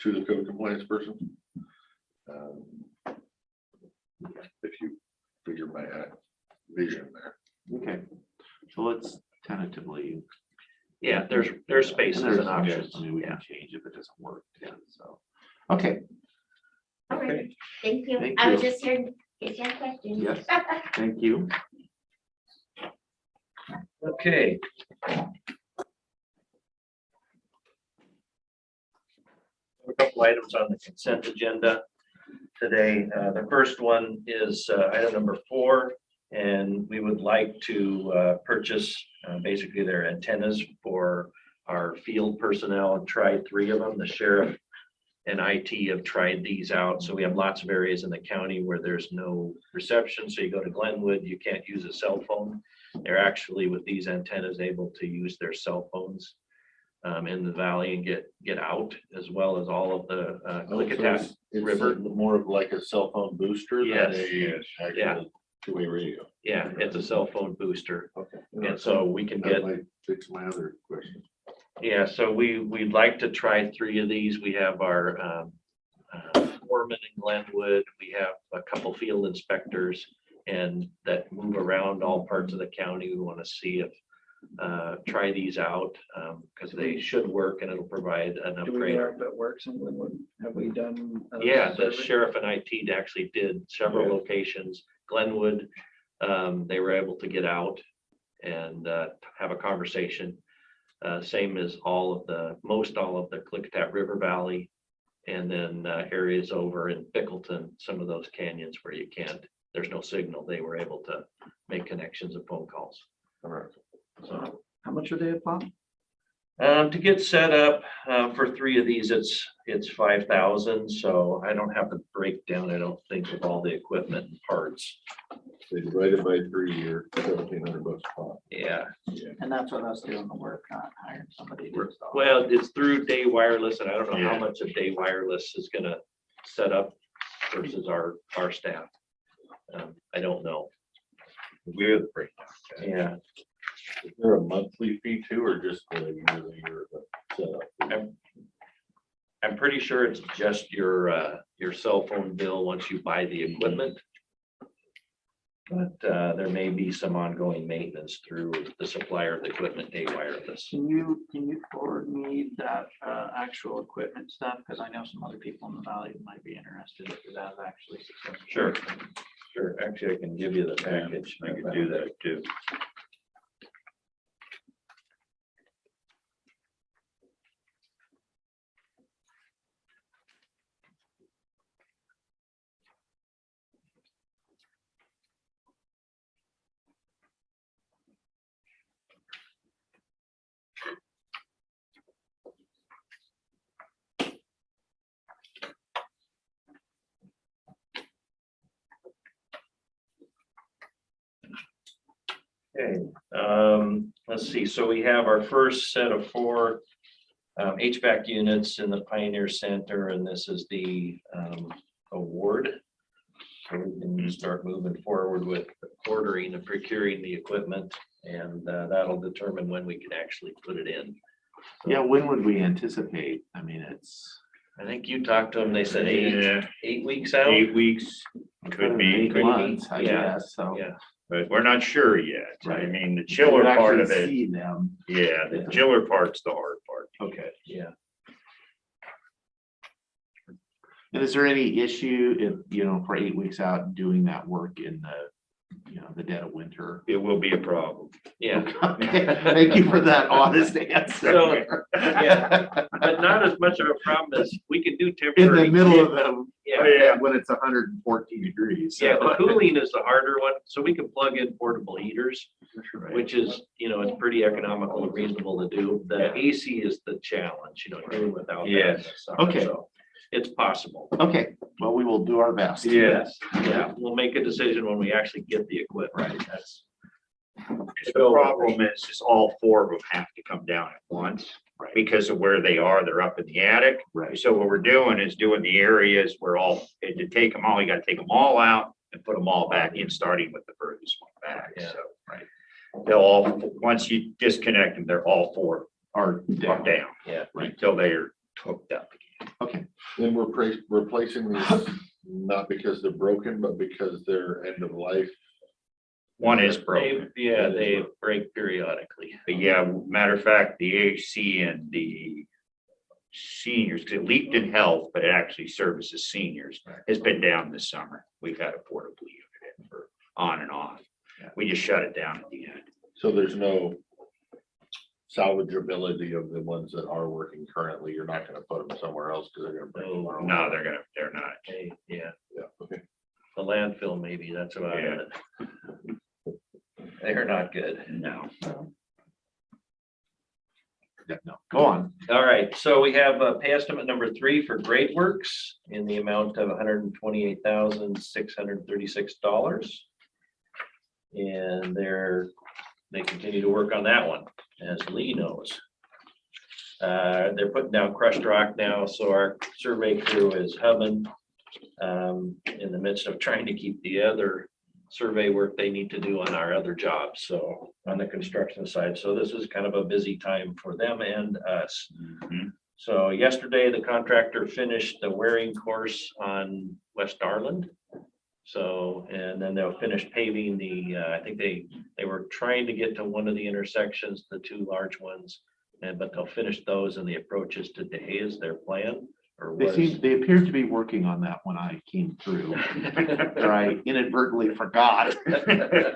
to the code compliance person. If you figure my vision there. Okay, so let's tentatively. Yeah, there's spaces and options. I mean, we Yeah. can change if it doesn't work. Yeah, so, okay, All right, thank you. Thank I was you. just here in case you had questions. Yes. thank you. Okay. A couple items on the consent agenda today. The first one is item number 4, and we would like to purchase basically their antennas for our field personnel and tried 3 of them. The sheriff and IT have tried these out. So we have lots of areas in the county where there's no reception. So you go to Glenwood, you can't use a cell phone. They're actually with these antennas able to use their cell phones in the valley and get out, as well as all of the Klickitat. It's River. more of like a cell phone booster than Yes, a Yeah. actual two-way radio. Yeah, it's a cell phone booster. Okay. And so we can That get, might fix my other question. yeah, so we'd like to try 3 of these. We have our foreman in Glenwood. We have a couple field inspectors and that move around all parts of the county. We want to see if try these out because they should work and it'll provide an Do we know upgrade. if it works in Glenwood? Have we done? a Yeah, the survey? sheriff and IT actually did several locations. Glenwood, they were able to get out and have a conversation. Same as most all of the Klickitat River Valley, and then areas over in Bickleton, some of those canyons where you can't, there's no signal. They were able to make connections and phone calls. All right. So How much are they a pop? to get set up for 3 of these, it's 5,000. So I don't have the breakdown, I don't think, of all the equipment and parts. They divided by 3 years, $1,700 a pop. Yeah, And that's what us doing the work, not hiring somebody to install. well, it's through Day Wireless, and I don't know how Yeah. much of Day Wireless is gonna set up versus our staff. I don't know. We're the breakdown. Yeah, Is there a monthly fee too, or just the year of the setup? I'm pretty sure it's just your cell phone bill once you buy the equipment. But there may be some ongoing maintenance through the supplier of the equipment, Day Wireless. Can you forward me that actual equipment stuff? Because I know some other people in the valley might be interested if that is actually successful. Sure. Sure, actually, I can give you the package. I could do that too. Okay, let's see, so we have our first set of 4 HVAC units in the Pioneer Center, and this is the award. So we can start moving forward with ordering and procuring the equipment, and that'll determine when we can actually put it in. Yeah, when would we anticipate? I mean, it's. I think you talked to them, they said Yeah, 8 weeks out. 8 weeks could be, 8 could be, months, I Yeah. guess, so. Yeah, but we're not sure yet. I Right. mean, the We chiller would part actually of it, See them. yeah, the Yeah. chiller part's the hard part. Okay. yeah. And is there any issue if, for 8 weeks out doing that work in the dead of winter. It will be a problem. Yeah, Thank you for that honest answer. So, yeah. but not as much of a problem as we can do In temporary. the middle of the, Yeah, when it's 114 degrees. yeah, the cooling is the harder one, so we can plug in portable heaters, Right. which is, it's pretty economical and reasonable to do. The AC is the challenge, doing without that. Yes. Okay. So it's possible. Okay, well, we will do our best. Yes. Yeah, we'll make a decision when we actually get the equipment. Right. That's, The problem is all four of them have to come down at once. Right. Because of where they are, they're up in the attic. Right. So what we're doing is doing the areas where and to take them all, you gotta take them all out and put them all back in, starting with the furthest one back, Yeah. so. Right. They'll all, once you disconnect them, they're all four Are down. yeah. Until they're hooked up. Okay, Then we're replacing these, not because they're broken, but because they're end of life. One is broken. They break periodically. But yeah, matter of fact, the AC and the seniors, 'cause it leaked in health, but it actually services seniors, has been down this summer. We've had a portable unit in for on and off. Yeah. We just shut it down at the end. So there's no salvageability of the ones that are working currently. You're not gonna put them somewhere else because they're gonna break tomorrow. No, they're not. Yeah, Yeah, okay. the landfill maybe, that's about Yeah. it. They're not good. No. yeah, no, go on. All right, so we have pay estimate number 3 for grade works in the amount of $128,636. And they continue to work on that one, as Lee knows. They're putting down crushed rock now, so our survey crew is humming in the midst of trying to keep the other survey work they need to do on our other jobs, so on the construction side. So this is kind of a busy time for them and us. Mhm. So yesterday, the contractor finished the wearing course on West Darland. So, and then they'll finish paving I think they were trying to get to one of the intersections, the 2 large ones. But they'll finish those and the approaches today is their plan, or was. They appeared to be working on that when I came through. Or I inadvertently forgot.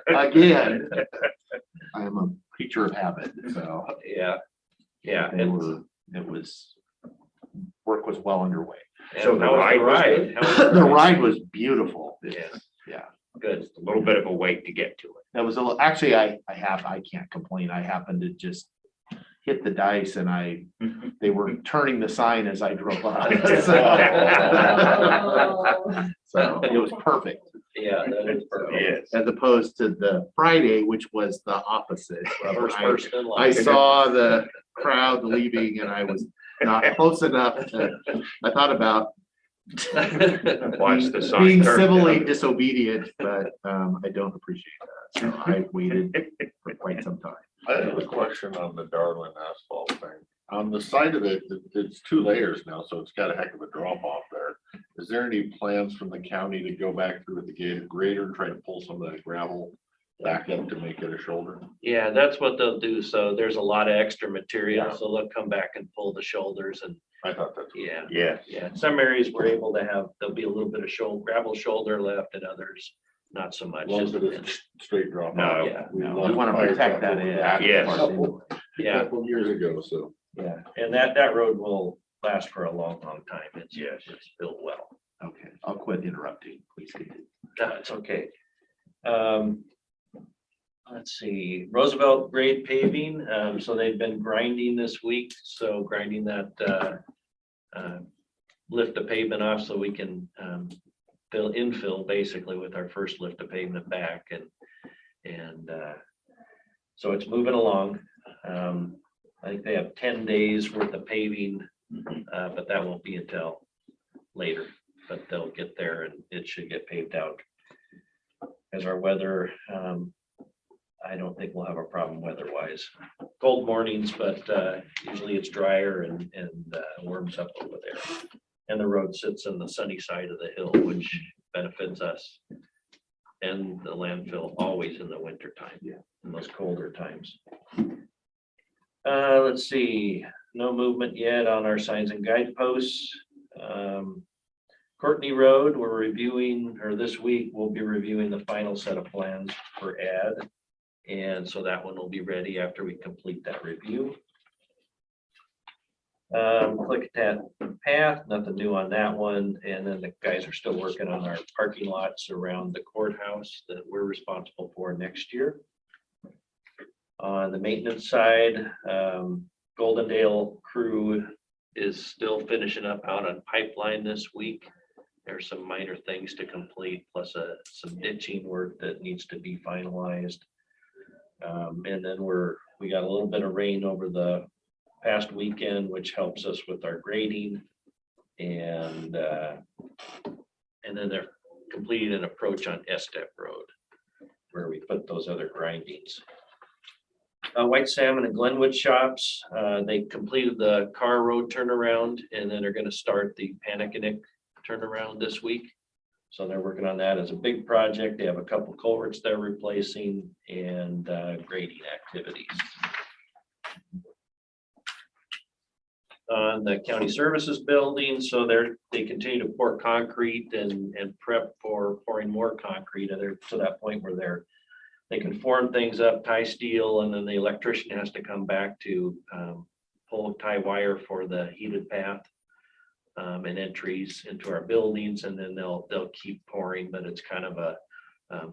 Again, I am a creature of habit, so Yeah, work was well underway. So the ride was good? How was the The ride? ride was beautiful. Yeah. Good. A little bit of a wait to get to it. That was actually, I can't complain. I happened to just hit the dice and they were turning the sign as I drove by. So it was perfect. Yeah, that is perfect. Yes. As opposed to the Friday, which was the opposite. First I person in I line. saw the crowd leaving and I was not close enough I thought about Watch the sign. being turn civilly down. disobedient, but I don't appreciate that. So I waited for quite some time. I have a question on the Darlin asphalt thing. On the side of it, it's 2 layers now, so it's got a heck of a drop off there. Is there any plans from the county to go back through with the grader and try to pull some of that gravel back up to make it a shoulder? Yeah, that's what they'll do. So there's a lot of extra material, Yeah. so they'll come back and pull the shoulders and, I thought that's. yeah. Yeah. Yeah, in some areas we're able to have, there'll be a little bit of gravel shoulder left and others, not so much. As long as Just it depends. is straight drop. No, off. yeah, We lost want a to fire protect truck that over edge. that Yes. Yeah. Couple years ago, so. Yeah, and that road will last for a long, long time. It's built well. Okay, I'll quit interrupting, please. Continue. That's okay. Let's see, Roosevelt grade paving, so they've been grinding this week, so grinding that lift of pavement off so we can infill basically with our first lift of pavement back and so it's moving along. I think they have 10 days worth of paving, but that won't be until later, but they'll get there and it should get paved out. As our weather, I don't think we'll have a problem weather-wise. Cold mornings, but usually it's drier and warms up over there. And the road sits on the sunny side of the hill, which benefits us. And the landfill always in the winter time, in those colder times. Let's see, no movement yet on our signs and guideposts. Courtney Road, we're reviewing, or this week, we'll be reviewing the final set of plans for ad. And so that one will be ready after we complete that review. Klickitat path, nothing new on that one. And then the guys are still working on our parking lots around the courthouse that we're responsible for next year. On the maintenance side, Goldendale crew is still finishing up out on pipeline this week. There's some minor things to complete, plus some ditching work that needs to be finalized. And then we got a little bit of rain over the past weekend, which helps us with our grading. And then they're completing an approach on Estep Road, where we put those other grindings. White Salmon and Glenwood shops, they completed the Car Road turnaround, and then they're gonna start the Panicanik turnaround this week. So they're working on that as a big project. They have a couple culverts they're replacing and grading activities. On the county services building, so they continue to pour concrete and prep for pouring more concrete, and they're to that point where they can form things up, tie steel, and then the electrician has to come back to pull tie wire for the heated path and entries into our buildings, and then they'll keep pouring, but it's kind of a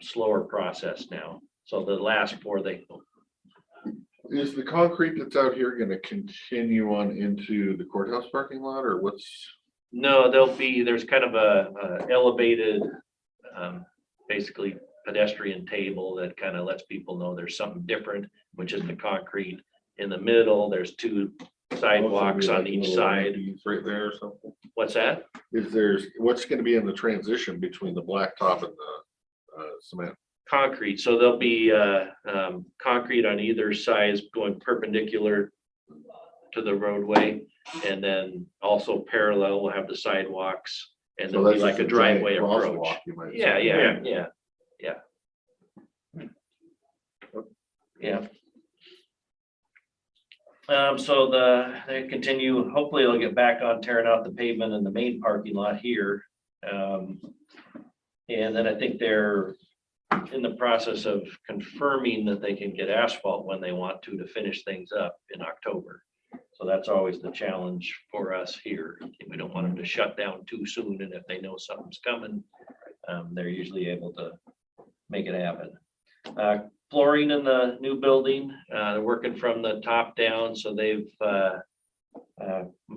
slower process now. So the last pour Is the concrete that's out here gonna continue on into the courthouse parking lot, or what's? No, there's kind of a elevated, basically pedestrian table that kind of lets people know there's something different, which is the concrete. In the middle, there's two sidewalks on each side. Right there or something? What's that? What's gonna be in the transition between the blacktop and the cement? Concrete, so there'll be concrete on either side going perpendicular to the roadway, and then also parallel, we'll have the sidewalks, and there'll be like a driveway approach. Yeah. So they continue, hopefully they'll get back on tearing out the pavement in the main parking lot here. And then I think they're in the process of confirming that they can get asphalt when they want to finish things up in October. So that's always the challenge for us here. We don't want them to shut down too soon, and if they know something's coming, they're usually able to make it happen. Flooring in the new building, they're working from the top down, so they've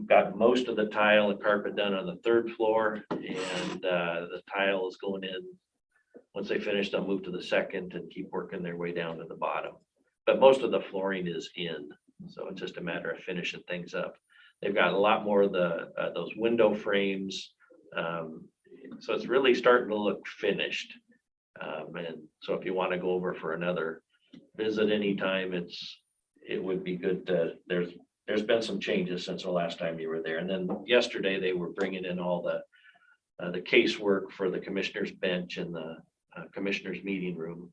got most of the tile and carpet done on the third floor, and the tile is going in. Once they finish, they'll move to the second and keep working their way down to the bottom. But most of the flooring is in, so it's just a matter of finishing things up. They've got a lot more of those window frames, so it's really starting to look finished. And so if you want to go over for another visit anytime, it would be good to, there's been some changes since the last time you were there. And then yesterday they were bringing in all the casework for the commissioner's bench and the commissioner's meeting room.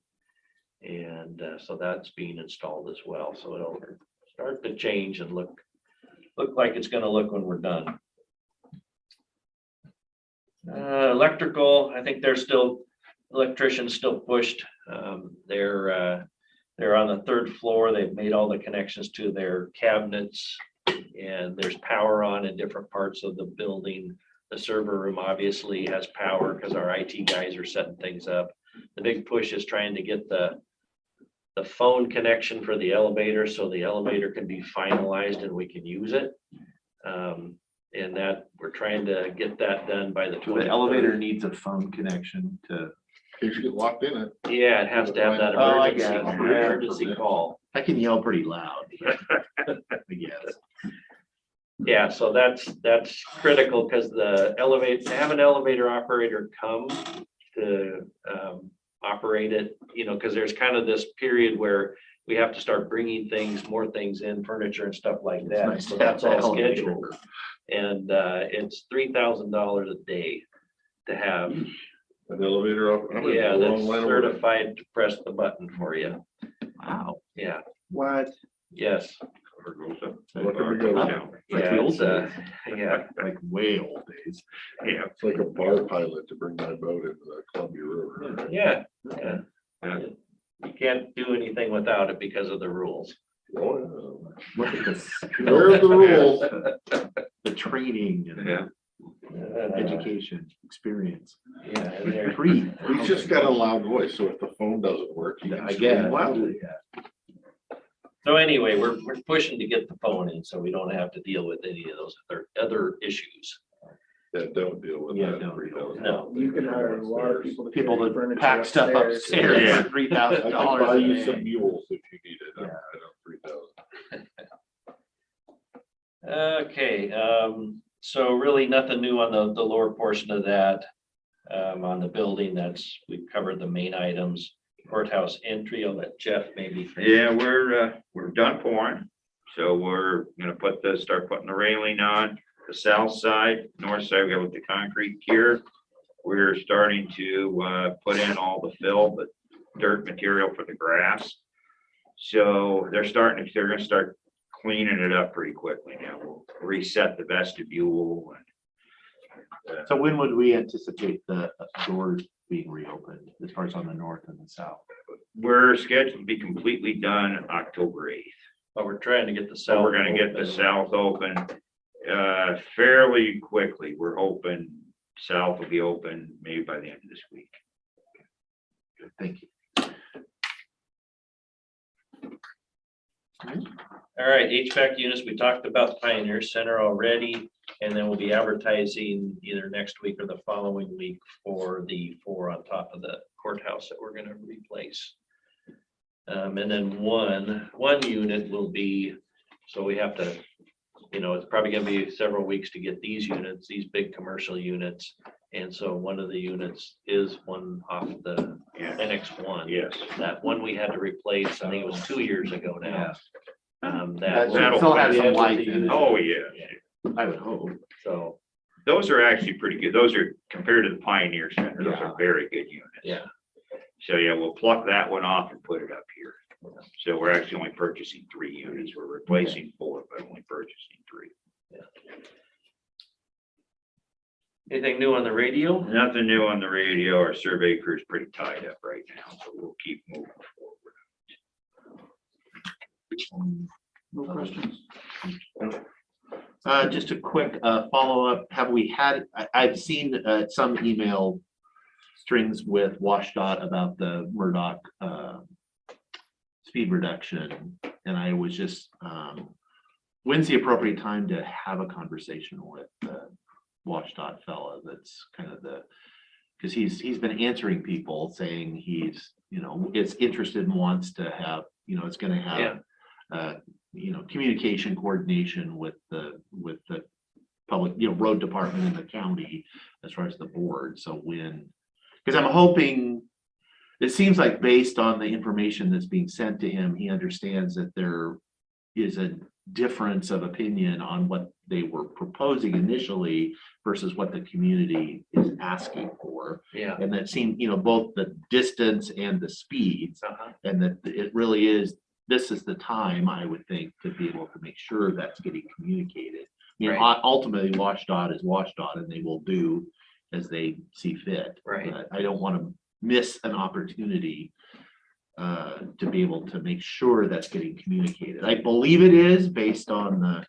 And so that's being installed as well. So it'll start to change and look like it's going to look when we're done. Electrical, I think electricians still pushed. They're on the third floor. They've made all the connections to their cabinets, and there's power on in different parts of the building. The server room obviously has power because our IT guys are setting things up. The big push is trying to get the phone connection for the elevator, so the elevator can be finalized and we can use it. And that we're trying to get that done by the 23rd. The elevator needs a phone connection to. In case you get locked in it. Yeah, it has to have that Oh, I emergency, get it. emergency call. I can yell pretty loud. Yes. Yeah, so that's critical because to have an elevator operator come to operate it, because there's kind of this period where we have to start bringing more things in, furniture and stuff like that. Nice So to have that's the all elevator. scheduled. And it's $3,000 a day to have. An elevator up. I'm in Yeah, a long that's line of work. certified to press the button for you. Wow. Yeah, What? yes. Or goes up. Look at or me go. goes down. Yeah, the old it's, days. yeah, like way old days. Yeah. It's like a bar pilot to bring my boat into the Columbia River. Yeah, Yeah. you can't do anything without it because of the rules. Oh, Look at this. yeah. Where are the rules? The training and Yeah. the education, experience. Yeah, and they're- Free. He's just got a loud voice, so if the phone doesn't work, he can I scream guess. loudly. So anyway, we're pushing to get the phone in, so we don't have to deal with any of those other issues. Yeah, don't deal with Yeah, that. don't $3,000. No. You can hire a lot of people to. People carry to furniture pack stuff upstairs Yeah. for $3,000. I can buy you a some day. mules if you need it. I Yeah. don't 3,000. Okay, so really nothing new on the lower portion of that. On the building, we've covered the main items. Courthouse entry, I'll let Jeff maybe. Yeah, we're done pouring. So we're gonna start putting the railing on the south side, north side, we got with the concrete cure. We're starting to put in all the fill, the dirt material for the grass. So they're gonna start cleaning it up pretty quickly now. We'll reset the vestibule and So when would we anticipate the doors being reopened as far as on the north and the south? we're scheduled to be completely done October 8th. But we're trying to get the So south. we're gonna get the open. south open fairly quickly. We're hoping south will be open maybe by the end of this week. Good, thank you. All right, HVAC units, we talked about Pioneer Center already, and then we'll be advertising either next week or the following week for the 4 on top of the courthouse that we're gonna replace. And then one unit will be, so we have to, it's probably gonna be several weeks to get these units, these big commercial units. And so one of the units is one off the Yeah, NX1. yes. That one we had to replace, I think it was 2 years ago now. That That, still has some Yeah, life with the in it, Oh, yeah. I would hope. so, Those are actually pretty good. Those are compared to the Pioneer Center, those Yeah. are very good units. yeah, So yeah, we'll pluck that one off and put it up here. So we're actually only purchasing 3 units. We're replacing 4, but only purchasing 3. anything new on the radio? Nothing new on the radio. Our survey crew's pretty tied up right now, so we'll keep moving forward. No questions? Just a quick follow-up. Have we had, I've seen some email strings with WashDOT about the Murdoch speed reduction. And I was just, when's the appropriate time to have a conversation with the WashDOT fella that's kind of because he's been answering people saying he's, is interested and wants to have, it's gonna have communication coordination with the public, road department in the county as far as the board. So because I'm hoping, it seems like based on the information that's being sent to him, he understands that there is a difference of opinion on what they were proposing initially versus what the community is asking for. Yeah. And that seemed, both the distance and the speeds, Uh-huh. and that it really is, this is the time, I would think, to be able to make sure that's getting communicated. Right. Ultimately, WashDOT is WashDOT, and they will do as they see fit. Right. But I don't want to miss an opportunity to be able to make sure that's getting communicated. I believe it is based on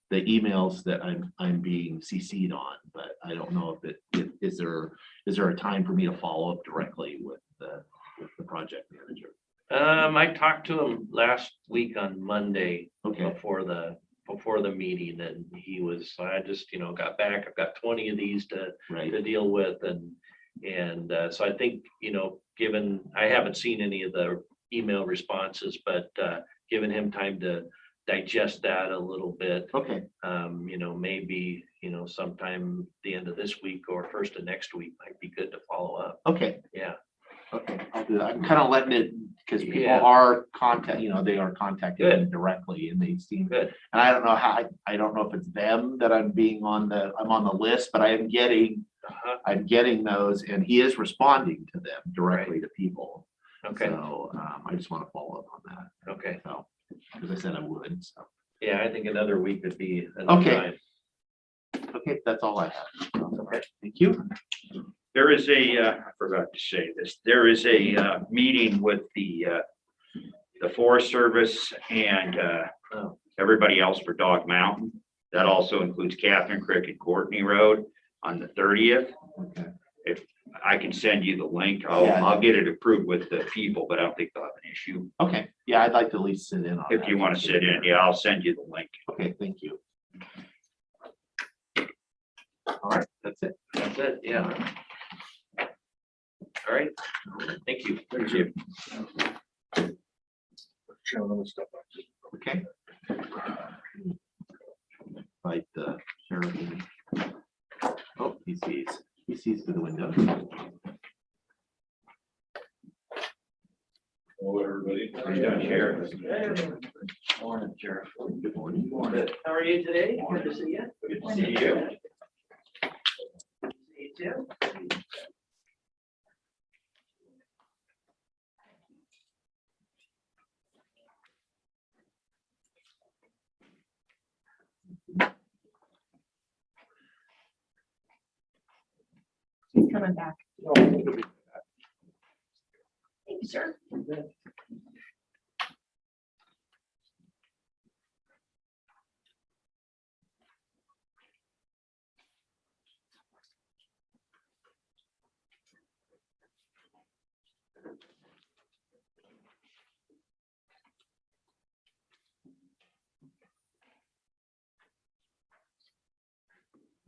the emails that I'm being CC'd on, but I don't know if is there a time for me to follow up directly with the project manager? I talked to him last week on Monday Okay, before the meeting, and he was, I just, got back, I've got 20 of these to right. deal with, and so I think, given, I haven't seen any of the email responses, but giving him time to digest that a little bit, Okay, maybe, sometime the end of this week or first of next week might be good to follow up. okay. Yeah. Okay, I'll do that. I'm kind of letting it, because people Yeah. are they are contacting me Good. directly, and they seem, Good. and I don't know how, I don't know if it's them that I'm on the list, but I'm getting those, and he is responding to them directly to people. Okay, So I just want to follow up on that. okay. So, because I said I would, so. Yeah, I think another week would be enough Okay. time. Okay, that's all I have. Okay, thank you. There is I forgot to say this, there is a meeting with the Forest Service and Oh. everybody else for Dog Mountain. That also includes Catherine Creek and Courtney Road on the 30th. Okay. If I can send you the link, Yeah. I'll get it approved with the people, but I don't think they'll have an issue. Okay, yeah, I'd like to at least sit in on If that. you want to sit in, yeah, I'll send you the link. Okay, thank you. All right, that's it. That's it, yeah. All right, thank you. Thank you. Okay. Like the sheriff. Oh, he sees through the window. Hello, everybody. How you doing, Sheriff? Morning, Sheriff. Good morning. How are you today? Good to see you. Good to see you. See you too. He's coming back. Thank you, sir.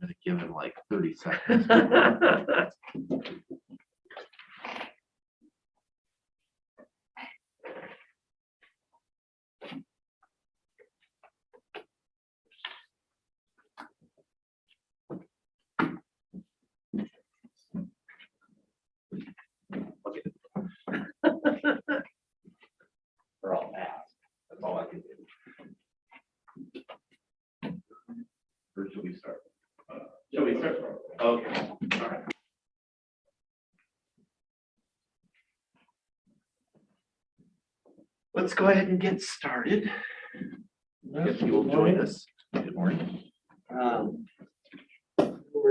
I'm gonna give him like 30 seconds. For all that. That's all I can do. Where should we start? Shall we start? Okay. All right. Let's go ahead and get started. If you will join us. Good morning. Over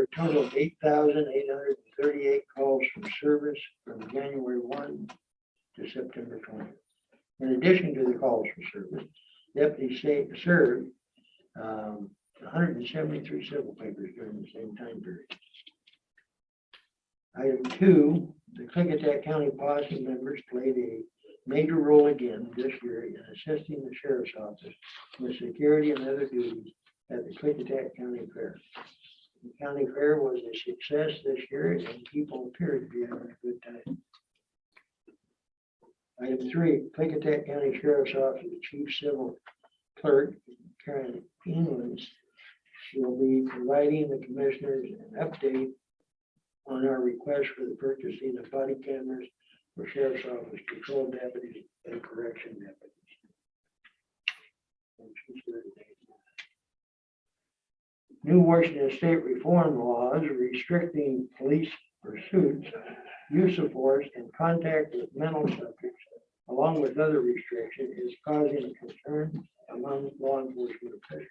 a total of 8,838 calls from service from January 1 to September 20. In addition to the calls for service, deputies served 173 civil papers during the same time period. Item 2, the Klickitat County Posse members played a major role again this year in assisting the sheriff's office with security and other duties at the Klickitat County Fair. The county fair was a success this year and people appeared to be having a good time. Item 3, Klickitat County Sheriff's Office Chief Civil Clerk Karen England will be providing the commissioners an update on our request for the purchasing of body cameras for sheriff's office patrol deputies and correction deputies. And she's here today. New Washington state reform laws restricting police pursuits, use of force, and contact with mental subjects, along with other restrictions, is causing concern among law enforcement officials.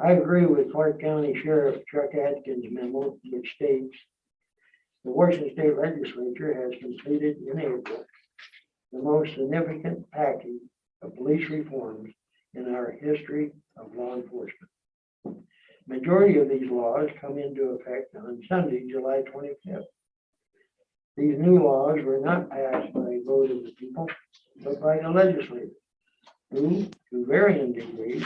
I agree with Clark County Sheriff Chuck Atkins' memo, which states the Washington State Legislature has completed in April the most significant package of police reforms in our history of law enforcement. Majority of these laws come into effect on Sunday, July 25th. These new laws were not passed by a vote of the people, but by the legislature, who, to varying degrees,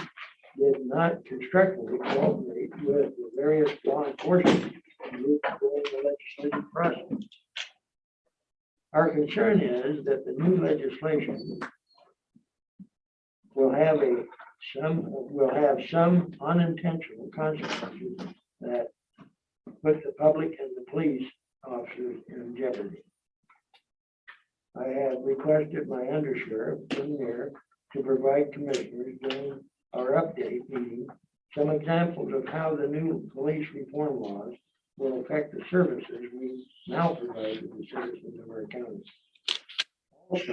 did not constructively cooperate with the various law enforcement groups during the legislative process. Our concern is that the new legislation will have some unintentional consequences that put the public and the police officers in jeopardy. I have requested my undersheriff in there to provide commissioners during our update meeting some examples of how the new police reform laws will affect the services we now provide to the citizens of our county. Also,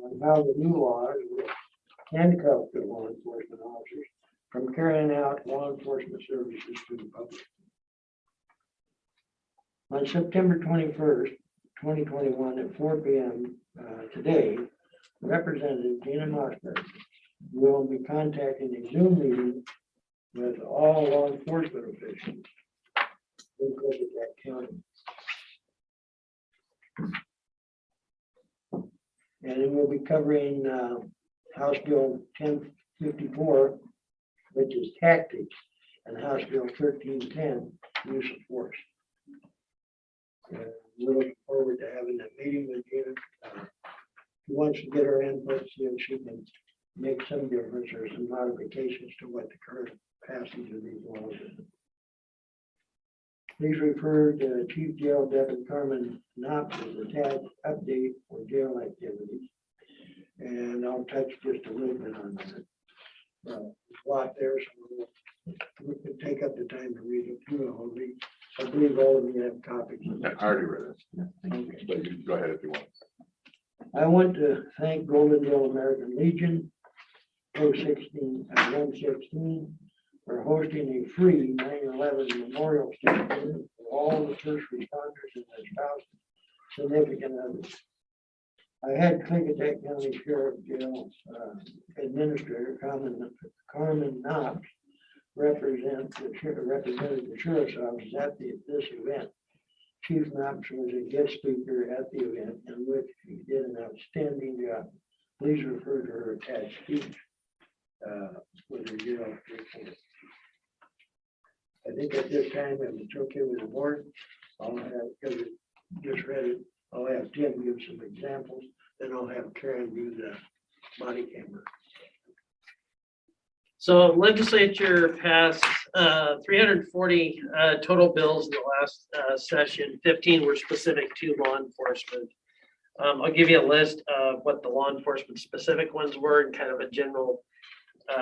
on how the new laws will handcuffed the law enforcement officers from carrying out law enforcement services to the public. On September 21st, 2021 at 4 p.m. Today, Representative Gina Mossberg will be contacting a Zoom meeting with all law enforcement officials in Klickitat County. And it will be covering House Bill 1054, which is tactics, and House Bill 1310, use of force. We're looking forward to having that meeting with Gina. Who wants to get her input, see if she can make some difference or some modifications to what the current passage of these laws is. Please refer to Chief Jail Deputy Carmen Knox as attached update for jail activities. And I'll touch just a little bit on that. A lot there, so we can take up the time to read it through. I believe all of you have copies. I already read it, Okay. but you can go ahead if you want. I want to thank Goldendale American Legion 116 for hosting a free 9/11 memorial ceremony for all the first responders and their spouses, significant others. I had Klickitat County Sheriff Jail Administrator Carmen Knox represented the sheriff's office at this event. Chief Knox was a guest speaker at the event in which she did an outstanding job. Please refer to her attached speech with her jail report. I think at this time, if it's okay with the board, I'll have, because it just read it, I'll have Tim give some examples, then I'll have Karen do the body camera. So legislature passed 340 total bills in the last session. 15 were specific to law enforcement. I'll give you a list of what the law enforcement specific ones were and kind of a general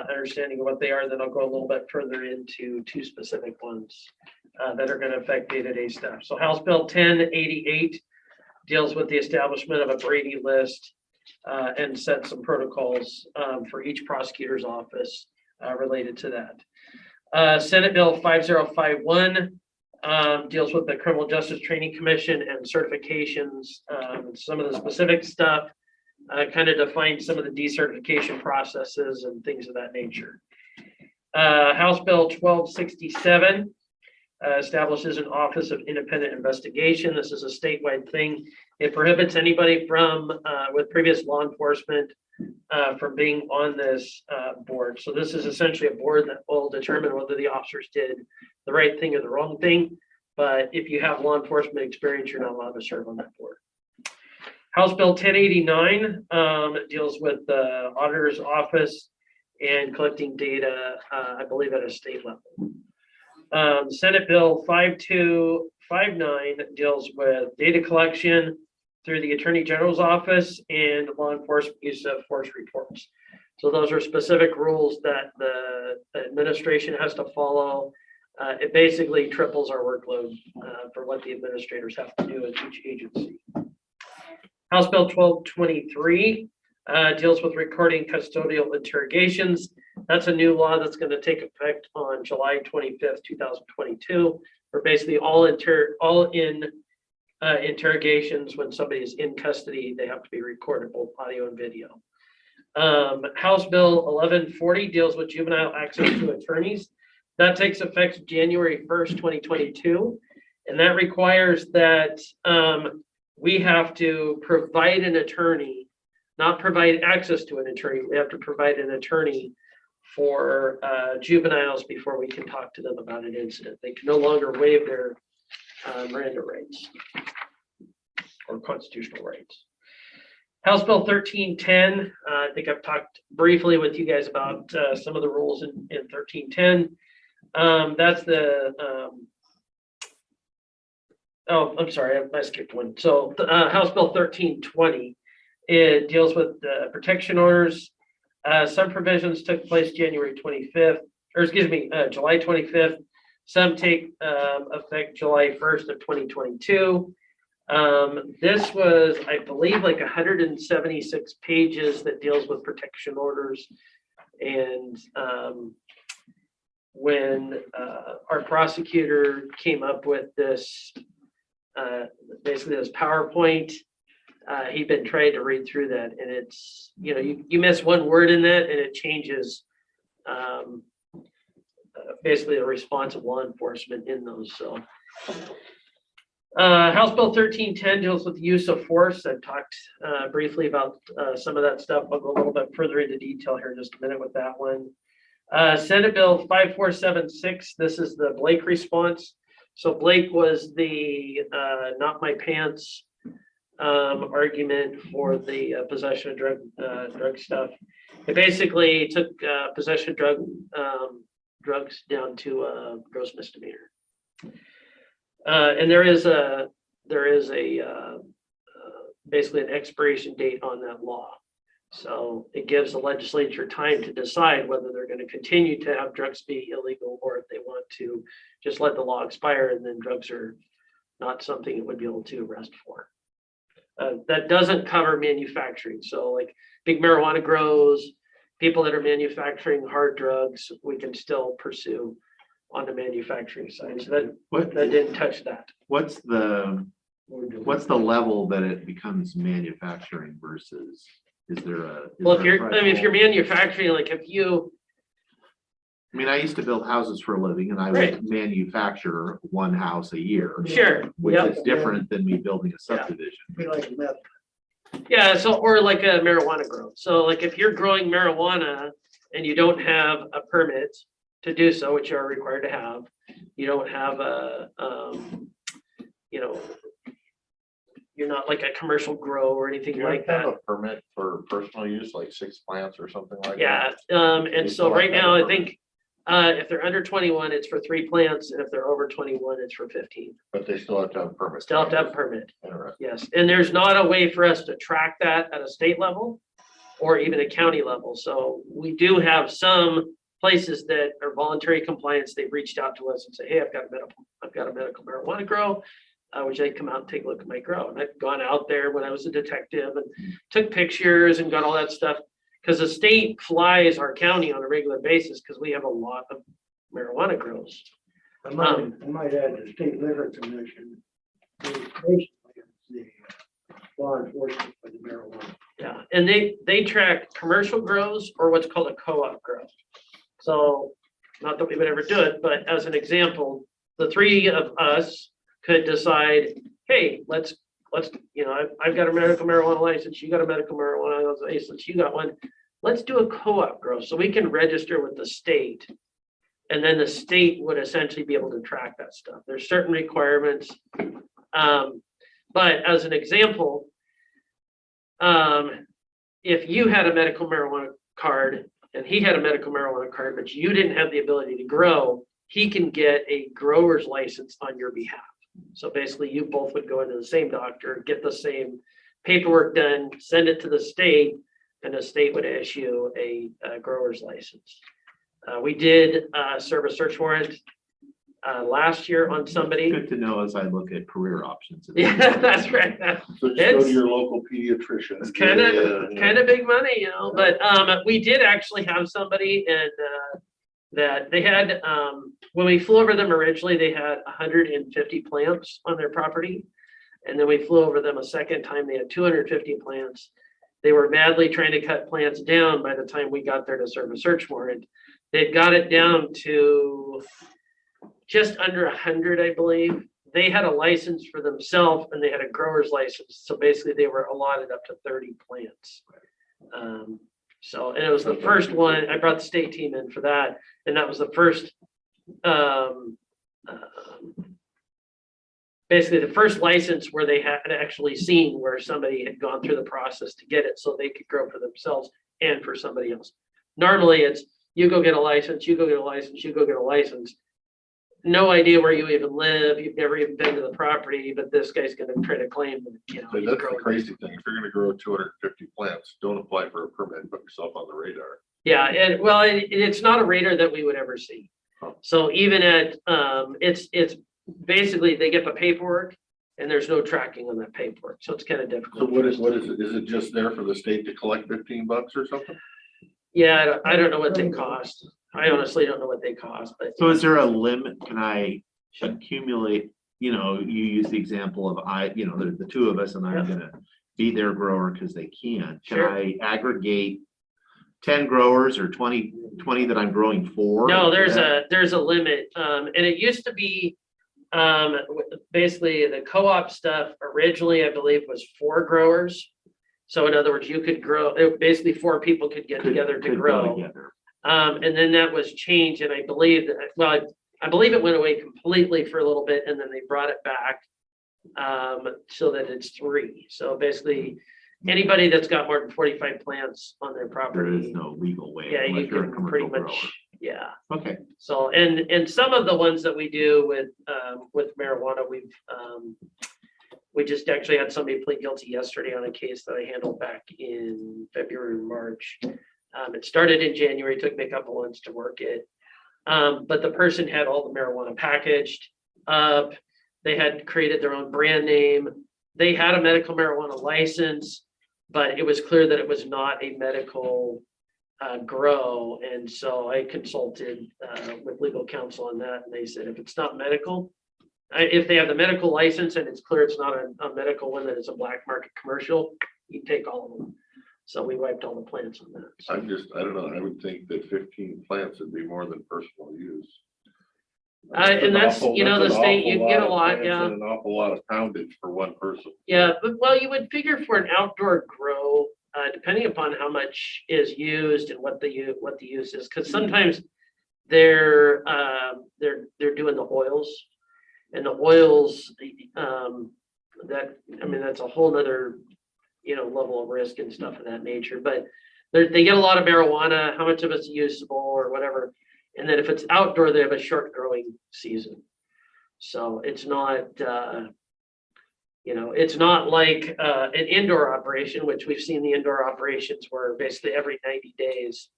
understanding of what they are. Then I'll go a little bit further into two specific ones that are going to affect day-to-day stuff. So House Bill 1088 deals with the establishment of a Brady list and set some protocols for each prosecutor's office related to that. Senate Bill 5051 deals with the Criminal Justice Training Commission and certifications, some of the specific stuff, kind of defines some of the decertification processes and things of that nature. House Bill 1267 establishes an Office of Independent Investigation. This is a statewide thing. It prohibits anybody from with previous law enforcement from being on this board. So this is essentially a board that will determine whether the officers did the right thing or the wrong thing. But if you have law enforcement experience, you're not allowed to serve on that board. House Bill 1089 deals with the auditor's office and collecting data, I believe at a state level. Senate Bill 5259 deals with data collection through the Attorney General's office and law enforcement use of force reports. So those are specific rules that the administration has to follow. It basically triples our workload for what the administrators have to do at each agency. House Bill 1223 deals with recording custodial interrogations. That's a new law that's going to take effect on July 25th, 2022. Where basically all in interrogations, when somebody is in custody, they have to be recorded, both audio and video. House Bill 1140 deals with juvenile access to attorneys. That takes effect January 1st, 2022. And that requires that we have to provide an attorney, not provide access to an attorney. We have to provide an attorney for juveniles before we can talk to them about an incident. They can no longer waive their Miranda rights or constitutional rights. House Bill 1310, I think I've talked briefly with you guys about some of the rules in 1310. That's the, oh, I'm sorry, I skipped one. So House Bill 1320, it deals with protection orders. Some provisions took place January 25th, or excuse me, July 25th. Some take effect July 1st of 2022. This was, I believe, like 176 pages that deals with protection orders. And when our prosecutor came up with this, basically this PowerPoint, he'd been trying to read through that, and it's, you know, you miss one word in that and it changes basically the response of law enforcement in those. So House Bill 1310 deals with the use of force. I've talked briefly about some of that stuff. I'll go a little bit further into detail here in just a minute with that one. Senate Bill 5476, this is the Blake response. So Blake was the not my pants argument for the possession of drug stuff. It basically took possession of drugs down to a gross misdemeanor. And there is a basically an expiration date on that law. So it gives the legislature time to decide whether they're going to continue to have drugs be illegal, or if they want to just let the law expire, and then drugs are not something it would be able to arrest for. That doesn't cover manufacturing. So like big marijuana grows, people that are manufacturing hard drugs, we can still pursue on the manufacturing side. So that didn't touch that. What's the level that it becomes manufacturing versus, is there a? Well, if you're manufacturing, like if you, I mean, I used to build houses for a living, and I Right. would manufacture one house a year. Sure. Which Yep. is different than me building a subdivision. Be like meth. Yeah, so, or like a marijuana grow. So like if you're growing marijuana and you don't have a permit to do so, which you are required to have, you don't have a, you know, you're not like a commercial grow or anything Do you like have that. a permit for personal use, like 6 plants or something like that? Yeah, and so right now, I think if they're under 21, it's for 3 plants, and if they're over 21, it's for 15. But they still have to have a permit. Still have to have a permit. Interesting. Yes, and there's not a way for us to track that at a state level or even a county level. So we do have some places that are voluntary compliance. They've reached out to us and say, hey, I've got a medical marijuana grow. Which they come out and take a look at my grow. And I've gone out there when I was a detective and took pictures and got all that stuff. Because the state flies our county on a regular basis because we have a lot of marijuana grows. I might add the state liquor commission, is basically the law enforcement for the marijuana. Yeah, and they track commercial grows or what's called a co-op grow. So not that we would ever do it, but as an example, the 3 of us could decide, hey, let's, you know, I've got a medical marijuana license, you got a medical marijuana license, you got one. Let's do a co-op grow so we can register with the state. And then the state would essentially be able to track that stuff. There's certain requirements. But as an example, if you had a medical marijuana card and he had a medical marijuana card, but you didn't have the ability to grow, he can get a grower's license on your behalf. So basically you both would go into the same doctor, get the same paperwork done, send it to the state, and the state would issue a grower's license. We did serve a search warrant last year on somebody. Good to know as I look at career options. Yeah, that's right. So just go to your local pediatrician. It's kind of big money, you know, but we did actually have somebody, and that they had, when we flew over them originally, they had 150 plants on their property. And then we flew over them a second time, they had 250 plants. They were madly trying to cut plants down by the time we got there to serve a search warrant. They got it down to just under 100, I believe. They had a license for themselves and they had a grower's license. So basically they were allotted up to 30 plants. So, and it was the first one, I brought the state team in for that. And that was the first, basically the first license where they had actually seen where somebody had gone through the process to get it so they could grow for themselves and for somebody else. Normally it's, you go get a license, you go get a license, you go get a license. No idea where you even live. You've never even been to the property, but this guy's going to try to claim that, you know. So he's that's the growing. crazy thing. If you're gonna grow 250 plants, don't apply for a permit and put yourself on the radar. Yeah, and well, it's not a radar that we would ever see. So even at, it's basically they get the paperwork and there's no tracking on that paperwork, so it's kind of So difficult. what is it? Is it just there for the state to collect $15 or something? Yeah, I don't know what they cost. I honestly don't know what they cost, but. So is there a limit? Can I accumulate, you use the example of the two of us and I'm gonna be their grower because they can. Can Sure. I aggregate 10 growers or 20 that I'm growing for? No, there's a limit, and it used to be, basically the co-op stuff originally, I believe, was 4 growers. So in other words, you could grow, basically 4 people could get together to Could go grow. together. And then that was changed, and I believe that, well, I believe it went away completely for a little bit, and then they brought it back, so that it's 3. So basically, anybody that's got more than 45 plants on their There is property, no legal way. yeah, you unless you're a can pretty commercial much, grower. yeah. Okay. So, and some of the ones that we do with marijuana, we just actually had somebody plead guilty yesterday on a case that I handled back in February, March. It started in January, took me a couple months to work it. But the person had all the marijuana packaged up. They had created their own brand name. They had a medical marijuana license, but it was clear that it was not a medical grow. And so I consulted with legal counsel on that. And they said, if it's not medical, if they have the medical license and it's clear it's not a medical one, that it's a black market commercial, you take all of them. So we wiped all the plants on that. So, I don't know, I would think that 15 plants would be more than personal use. and that's, That's the an state, you awful get a of lot, plants yeah. and an awful lot of poundage for one person. Yeah, but well, you would figure for an outdoor grow, depending upon how much is used and what the use is, because sometimes they're doing the oils, and the oils, that's a whole nother, level of risk and stuff of that nature. But they get a lot of marijuana, how much of it's usable or whatever, and then if it's outdoor, they have a short growing season. So it's not, it's not like an indoor operation, which we've seen the indoor operations where basically every 90 days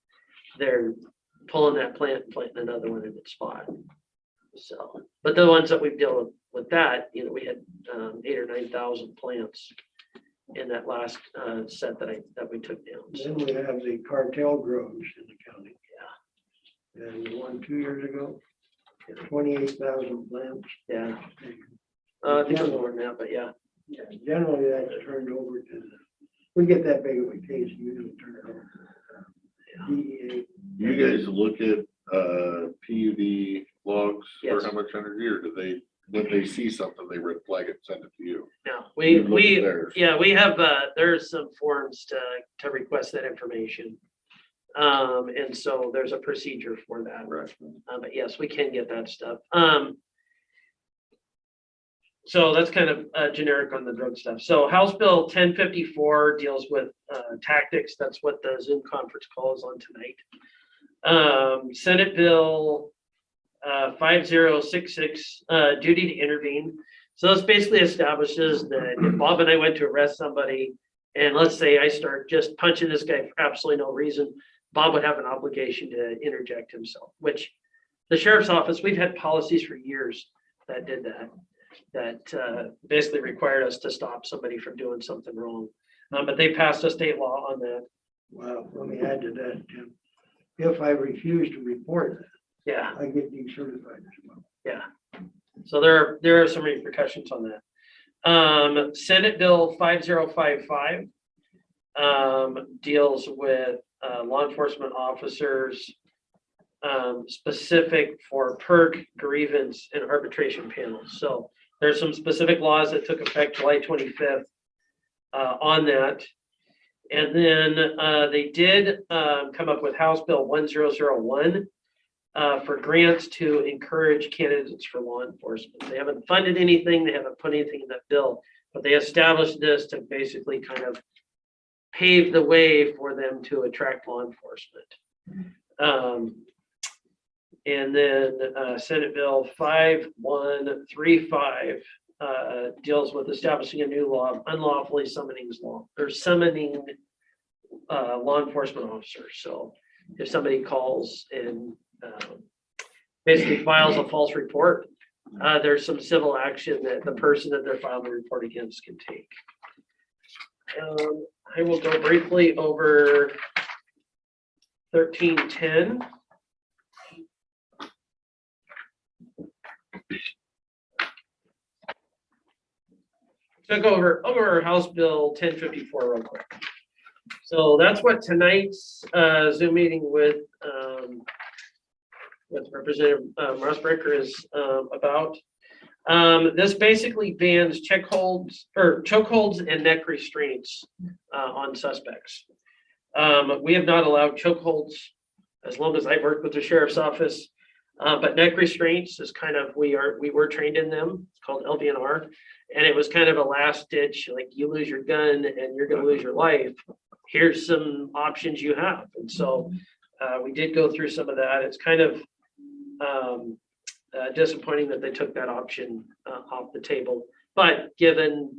they're pulling that plant and planting another one in its spot. So, but the ones that we've dealt with that, we had 8,000 or 9,000 plants in that last set that we took down. So, Then we have the cartel grows in the county. Yeah. And the one 2 years ago, 28,000 plants. yeah, I think I'm more than that, but yeah. Yeah, generally that's turned over to, we get that big of a case, usually turn it over to DEA. You guys look at PUD logs for Yes. how much energy, or do they, when they see something, they red flag it, send it to you? No, You look at theirs. we have, there's some forms to request that information. And so there's a procedure for that. Right. But yes, we can get that stuff. So that's kind of generic on the drug stuff. So House Bill 1054 deals with tactics. That's what the Zoom conference call is on tonight. Senate Bill 5066, duty to intervene. So this basically establishes that if Bob and I went to arrest somebody, and let's say I start just punching this guy for absolutely no reason, Bob would have an obligation to interject himself, which the sheriff's office, we've had policies for years that did that basically required us to stop somebody from doing something wrong. But they passed a state law on that. Well, let me add to that, Tim. If I refuse to report it, Yeah, I get decertified as well. yeah. So there are some repercussions on that. Senate Bill 5055 deals with law enforcement officers specific for PERC, grievance, and arbitration panels. So there's some specific laws that took effect July 25th on that. And then they did come up with House Bill 1001 for grants to encourage candidates for law enforcement. They haven't funded anything, they haven't put anything in that bill, but they established this to basically kind of pave the way for them to attract law enforcement. And then Senate Bill 5135 deals with establishing a new law, unlawfully summoning law enforcement officers. So if somebody calls and basically files a false report, there's some civil action that the person that they're filing the report against can take. I will go briefly over 1310. Took over House Bill 1054 real quick. So that's what tonight's Zoom meeting with Representative Rossbreaker is about. This basically bans chokeholds and neck restraints on suspects. We have not allowed chokeholds as long as I've worked with the sheriff's office, but neck restraints is kind of, we were trained in them. It's called LVNR. And it was kind of a last ditch, like you lose your gun and you're going to lose your life. Here's some options you have. And so we did go through some of that. It's kind of disappointing that they took that option off the table. But given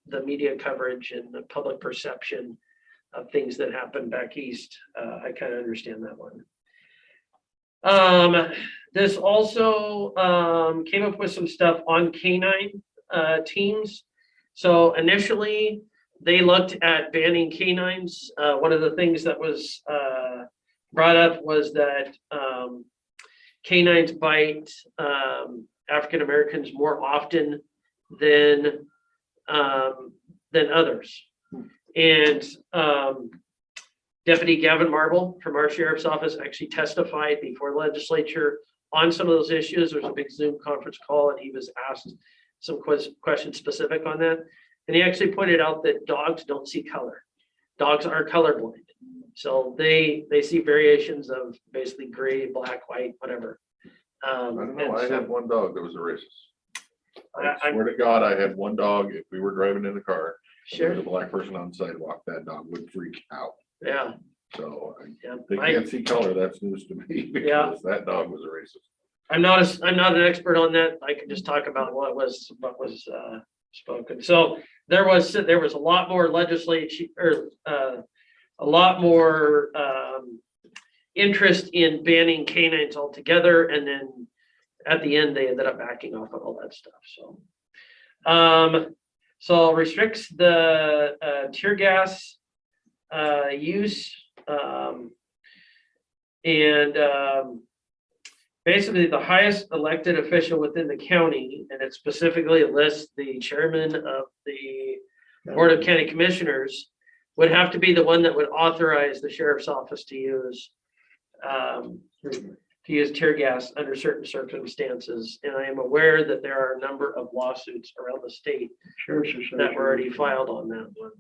the media coverage and the public perception of things that happen back east, I kind of understand that one. This also came up with some stuff on canine teams. So initially they looked at banning canines. One of the things that was brought up was that canines bite African Americans more often than others. And Deputy Gavin Marble from our sheriff's office actually testified before the legislature on some of those issues. There's a big Zoom conference call and he was asked some questions specific on that. And he actually pointed out that dogs don't see color. Dogs are colorblind. So they see variations of basically gray, black, white, whatever. I don't know, I had one dog that was a racist. I swear to God, I had one dog, if we were driving in the car, if there was a black person on the sidewalk, that dog would freak out. Yeah. So Yeah. they can't see color, that's news to me, Yeah. because that dog was a racist. I'm not an expert on that. I can just talk about what was spoken. So there was a lot more legislation or a lot more interest in banning canines altogether, and then at the end they ended up backing off of all that stuff. So restricts the tear gas use and basically the highest elected official within the county, and it specifically lists the chairman of the Board of County Commissioners, would have to be the one that would authorize the sheriff's office to use tear gas under certain circumstances. And I am aware that there are a number of lawsuits around the state that were already filed on that one.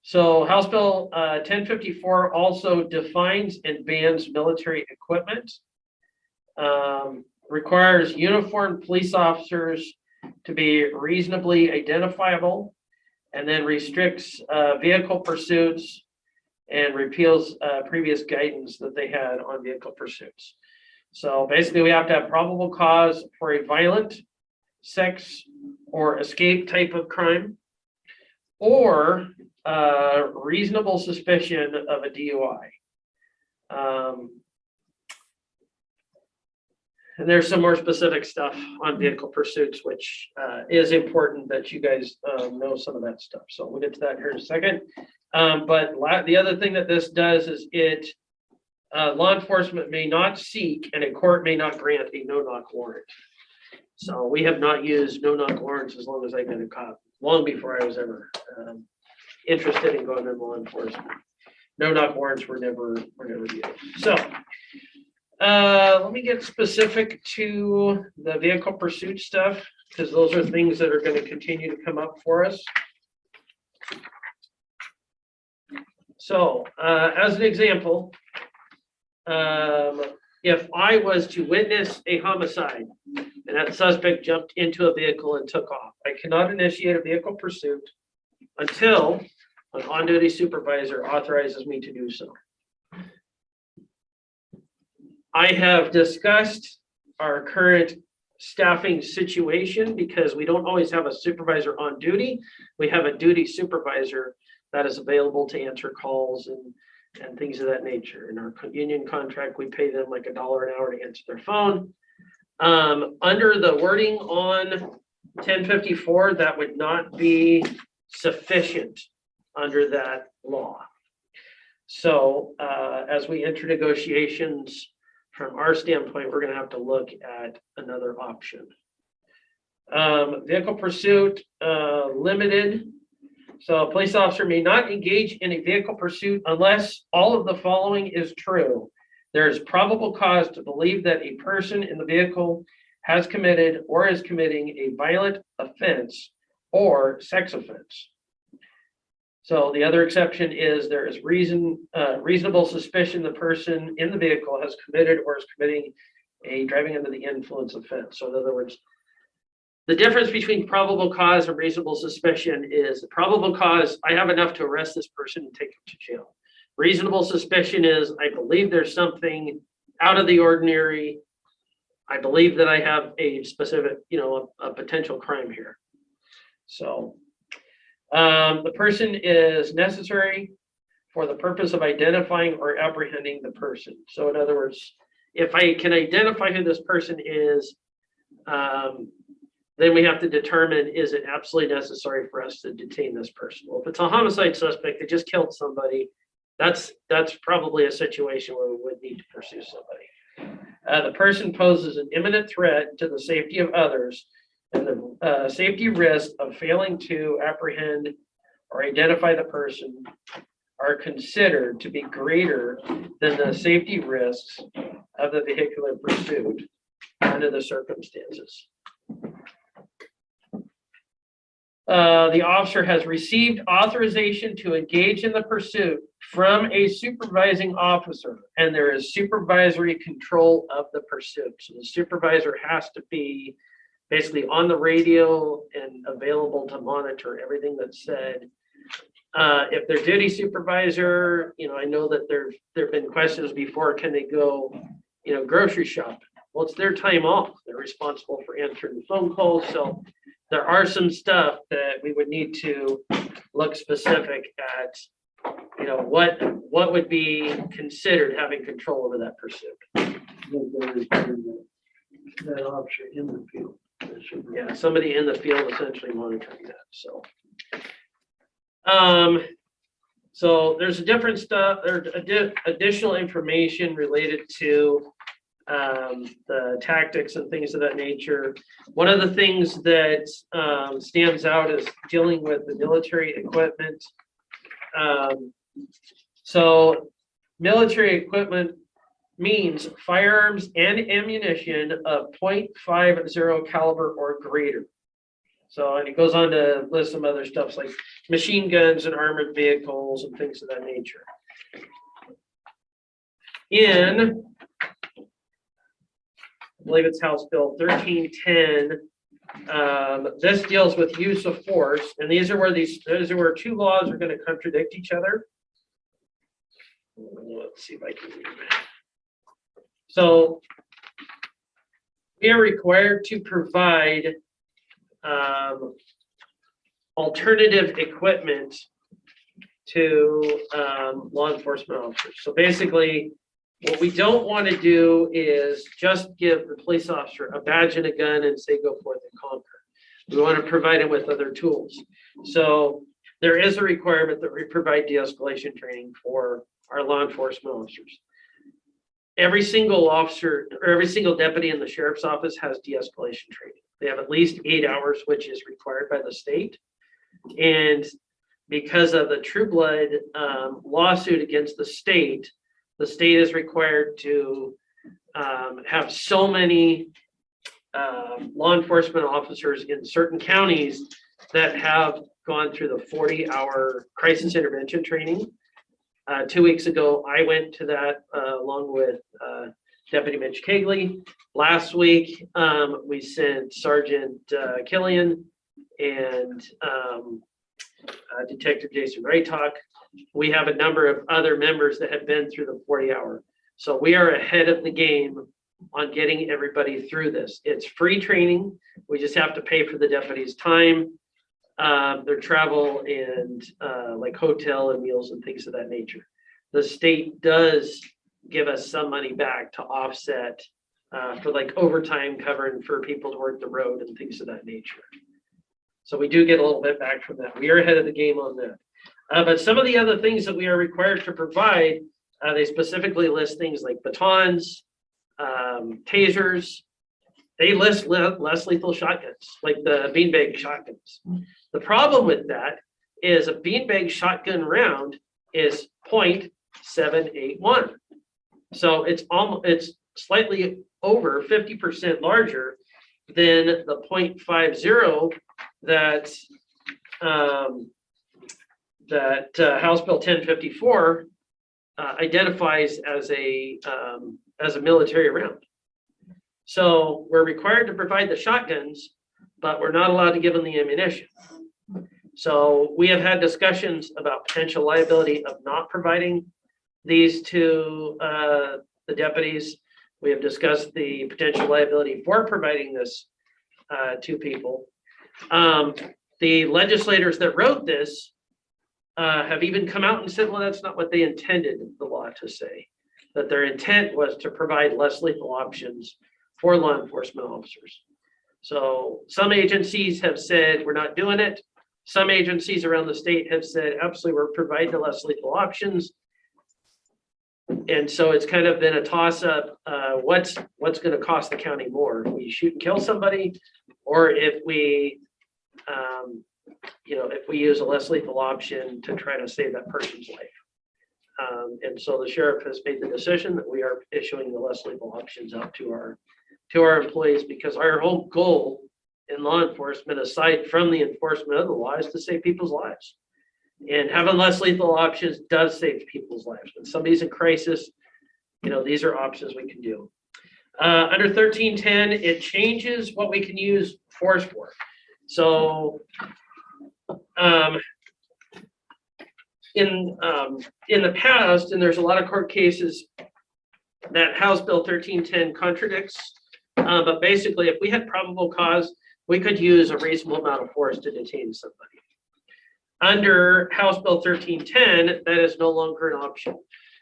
So House Bill 1054 also defines and bans military equipment, requires uniformed police officers to be reasonably identifiable, and then restricts vehicle pursuits and repeals previous guidance that they had on vehicle pursuits. So basically we have to have probable cause for a violent, sex, or escape type of crime, or reasonable suspicion of a DUI. And there's some more specific stuff on vehicle pursuits, which is important that you guys know some of that stuff. So we'll get to that here in a second. But the other thing that this does is law enforcement may not seek and a court may not grant a no-knock warrant. So we have not used no-knock warrants as long as I've been a cop, long before I was ever interested in going into law enforcement. No-knock warrants were never used. So let me get specific to the vehicle pursuit stuff, because those are things that are going to continue to come up for us. So as an example, if I was to witness a homicide and that suspect jumped into a vehicle and took off, I cannot initiate a vehicle pursuit until an on-duty supervisor authorizes me to do so. I have discussed our current staffing situation because we don't always have a supervisor on duty. We have a duty supervisor that is available to answer calls and things of that nature. In our union contract, we pay them like $1 an hour to answer their phone. Under the wording on 1054, that would not be sufficient under that law. So as we enter negotiations, from our standpoint, we're going to have to look at another option. Vehicle pursuit limited. So a police officer may not engage in a vehicle pursuit unless all of the following is true. There is probable cause to believe that a person in the vehicle has committed or is committing a violent offense or sex offense. So the other exception is there is reasonable suspicion the person in the vehicle has committed or is committing a driving under the influence offense. So in other words, the difference between probable cause and reasonable suspicion is probable cause, I have enough to arrest this person and take him to jail. Reasonable suspicion is I believe there's something out of the ordinary. I believe that I have a specific, a potential crime here. So the person is necessary for the purpose of identifying or apprehending the person. So in other words, if I can identify who this person is, then we have to determine, is it absolutely necessary for us to detain this person? Well, if it's a homicide suspect that just killed somebody, that's probably a situation where we would need to pursue somebody. The person poses an imminent threat to the safety of others, and the safety risk of failing to apprehend or identify the person are considered to be greater than the safety risks of the vehicular pursuit under the circumstances. The officer has received authorization to engage in the pursuit from a supervising officer, and there is supervisory control of the pursuit. So the supervisor has to be basically on the radio and available to monitor everything that's said. If their duty supervisor, I know that there have been questions before, can they go, grocery shopping? Well, it's their time off. They're responsible for answering phone calls. So there are some stuff that we would need to look specific at, what would be considered having control over that pursuit. That officer in the field. Yeah, somebody in the field essentially monitoring that. So there's a different stuff, there's additional information related to the tactics and things of that nature. One of the things that stands out is dealing with the military equipment. So military equipment means firearms and ammunition of .50 caliber or greater. So, and it goes on to list some other stuff like machine guns and armored vehicles and things of that nature. In, I believe it's House Bill 1310, this deals with use of force, and these are where two laws are going to contradict each other. Let's see if I can read that. So we are required to provide alternative equipment to law enforcement officers. So basically, what we don't want to do is just give the police officer a badge and a gun and say, go forth and conquer. We want to provide him with other tools. So there is a requirement that we provide de-escalation training for our law enforcement officers. Every single officer or every single deputy in the sheriff's office has de-escalation training. They have at least 8 hours, which is required by the state. And because of the True Blood lawsuit against the state is required to have so many law enforcement officers in certain counties that have gone through the 40-hour crisis intervention training. 2 weeks ago, I went to that along with Deputy Mitch Kegley. Last week, we sent Sergeant Killian and Detective Jason Raytalk. We have a number of other members that have been through the 40-hour. So we are ahead of the game on getting everybody through this. It's free training. We just have to pay for the deputies' time, their travel, and like hotel and meals and things of that nature. the state does give us some money back to offset for like overtime covering for people to work the road and things of that nature. So we do get a little bit back from that. We are ahead of the game on that. But some of the other things that we are required to provide, they specifically list things like batons, tasers. They list less lethal shotguns, like the beanbag shotguns. The problem with that is a beanbag shotgun round is 0.781. So it's slightly over 50% larger than the 0.50 that House Bill 1054 identifies as a military round. So we're required to provide the shotguns, but we're not allowed to give them the ammunition. So we have had discussions about potential liability of not providing these to the deputies. We have discussed the potential liability for providing this to people. The legislators that wrote this have even come out and said, well, that's not what they intended the law to say, that their intent was to provide less lethal options for law enforcement officers. So some agencies have said, we're not doing it. Some agencies around the state have said, absolutely, we're providing the less lethal options. And so it's kind of been a toss up, what's going to cost the county more? If we shoot and kill somebody, or if we, if we use a less lethal option to try to save that person's life. And so the sheriff has made the decision that we are issuing the less lethal options out to our employees, because our whole goal in law enforcement, aside from the enforcement of the law, is to save people's lives. And having less lethal options does save people's lives. When somebody's in crisis, these are options we can do. Under 1310, it changes what we can use force for. So in the past, and there's a lot of court cases that House Bill 1310 contradicts, but basically, if we had probable cause, we could use a reasonable amount of force to detain somebody. Under House Bill 1310, that is no longer an option.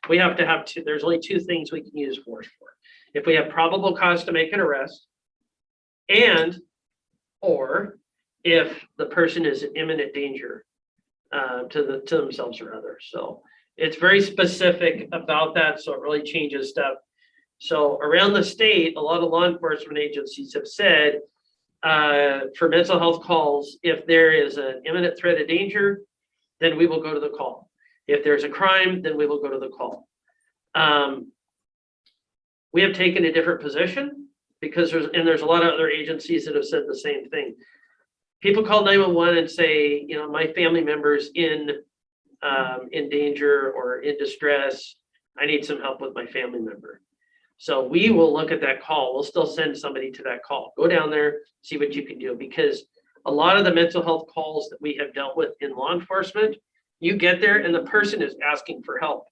We have to have there's only two things we can use force for. If we have probable cause to make an arrest, or if the person is in imminent danger to themselves or others. So it's very specific about that. So it really changes stuff. So around the state, a lot of law enforcement agencies have said, for mental health calls, if there is an imminent threat of danger, then we will go to the call. If there's a crime, then we will go to the call. We have taken a different position because there's a lot of other agencies that have said the same thing. People call 911 and say, my family member's in danger or in distress. I need some help with my family member. So we will look at that call. We'll still send somebody to that call. Go down there, see what you can do, because a lot of the mental health calls that we have dealt with in law enforcement, you get there and the person is asking for help.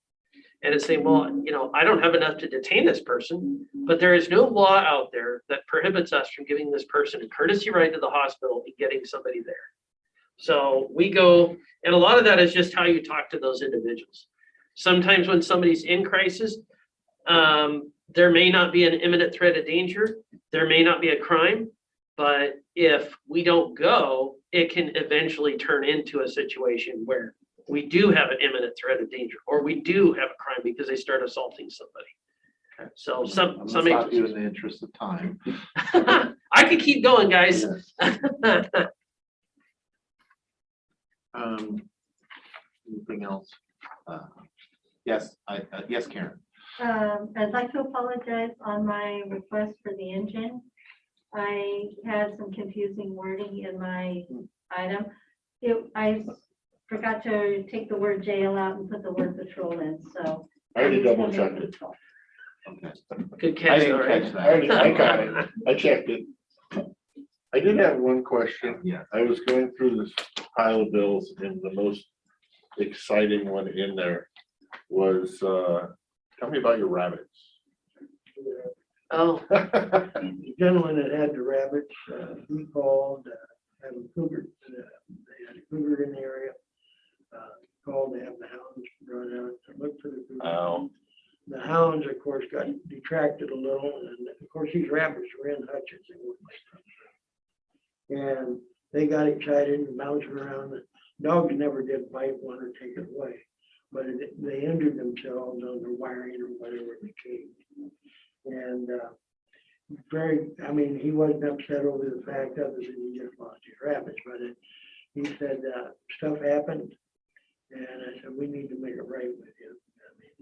And it's saying, well, I don't have enough to detain this person, but there is no law out there that prohibits us from giving this person a courtesy ride to the hospital and getting somebody there. So we go, and a lot of that is just how you talk to those individuals. Sometimes when somebody's in crisis, there may not be an imminent threat of danger. There may not be a crime, but if we don't go, it can eventually turn into a situation where we do have an imminent threat of danger, or we do have a crime because they start assaulting somebody. So I'm gonna stop you in the interest of time. I could keep going, guys. Anything else? Yes, yes, Karen. I'd like to apologize on my request for the engine. I had some confusing wording in my item. I forgot to take the word jail out and put the word patrol in, so. I already double checked it. Okay. Good I catch, didn't all right. catch I that. got it. I checked it. I did have one question. Yeah. I was going through this pile of bills and the most exciting one in there was, tell me about your rabbits. Oh, The gentleman that had the rabbits, he called, had a cougar, they had a cougar in the area. Called to have the hounds run out to look for the hounds, of course, got detracted a little, and of course, these rabbits were in hutches. They weren't like that. And they got excited and bouncing around. The dogs never did bite one or take it away, but they injured themselves on the wiring or whatever in the cage. And I mean, he wasn't upset over the fact other than he just lost his rabbits, but he said stuff happened, and I said we need to make it right with you. I mean,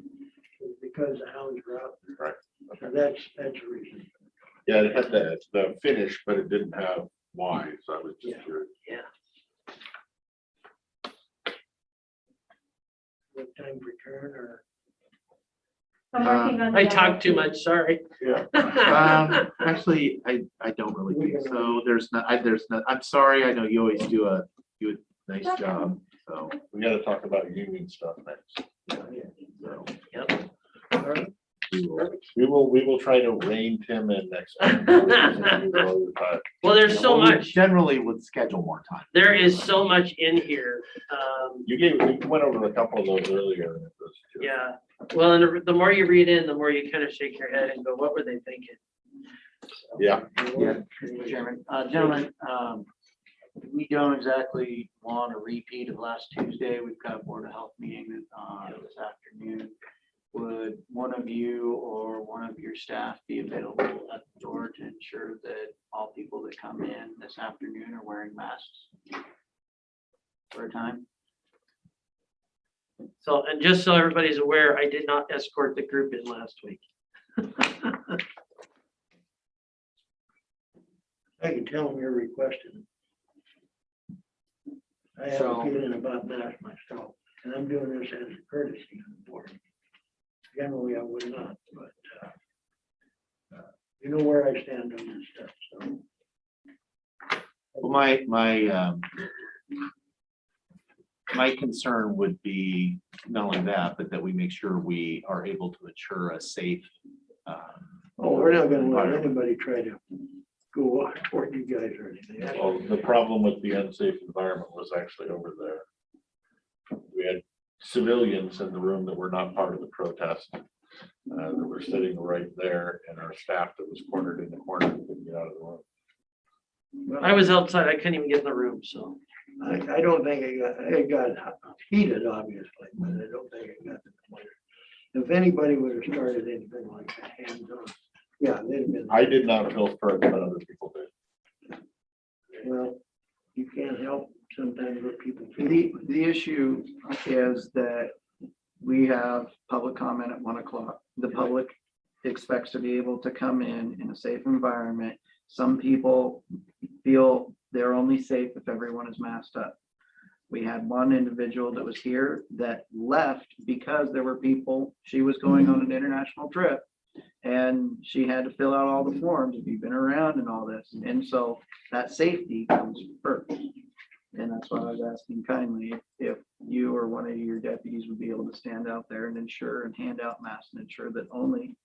because the hounds were out there. Right. So that's the reason. Yeah, it had the finish, but it didn't have why, so I was just Yeah. curious. What time for turn or? I'm working on. I the talked too other much, sorry. Yeah. Actually, I don't really think so. There's not, I'm sorry. I know you always do a nice job, so. We gotta talk about union stuff next. so Yep. All right. We will try to rein Tim in next time. Well, there's so we much, Generally would schedule more time. there is so much in here. We went over a couple of those earlier. and it was just- Yeah, well, and the more you read in, the more you kind of shake your head and go, what were they thinking? Yeah, Yeah, Mr. Chairman, gentlemen, we don't exactly want a repeat of last Tuesday. We've got a Board of Health meeting this afternoon. Would one of you or one of your staff be available at the door to ensure that all people that come in this afternoon are wearing masks for a time? So, and just so everybody's aware, I did not escort the group in last week. I can tell them you're requesting. I have a feeling about that myself, and I'm doing this as a courtesy on the board. Generally, I would not, but you know where I stand on this stuff, so. Well, my concern would be not only that, but that we make sure we are able to ensure a safe. Oh, we're not gonna let anybody try to go toward you guys or anything. well, the problem with the unsafe environment was actually over there. We had civilians in the room that were not part of the protest. That were sitting right there, and our staff that was cornered in the corner couldn't get out of the room. I was outside, I couldn't even get in the room, so. I don't think it got heated, obviously, but I don't think it got to the point. If anybody would have started anything like that, hands on, yeah, they'd have been. I did not feel for it, but other people did. Well, you can't help sometimes what people feel. The issue is that we have public comment at 1 o'clock. The public expects to be able to come in a safe environment. Some people feel they're only safe if everyone is masked up. We had one individual that was here that left because there were people, she was going on an international trip and she had to fill out all the forms if you've been around and all this. And so that safety comes first. And that's why I was asking kindly if you or one of your deputies would be able to stand out there and ensure and hand out masks and ensure that only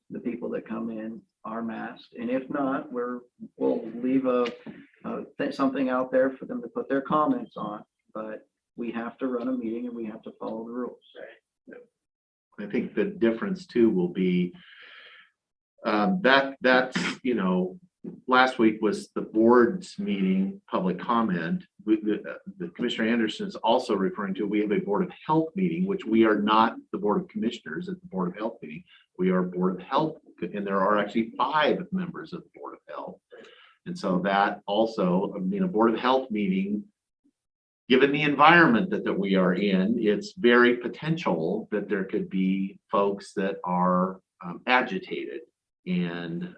the people that come in are masked. And if not, we'll leave something out there for them to put their comments on, but we have to run a meeting and we have to follow the rules. I think the difference too will be that's, last week was the board's meeting, public comment. The Commissioner Anderson's also referring to, we have a Board of Health meeting, which we are not the Board of Commissioners at the Board of Health meeting. We are Board of Health, and there are actually 5 members of the Board of Health. And so that also, a Board of Health meeting, given the environment that we are in, it's very potential that there could be folks that are agitated. And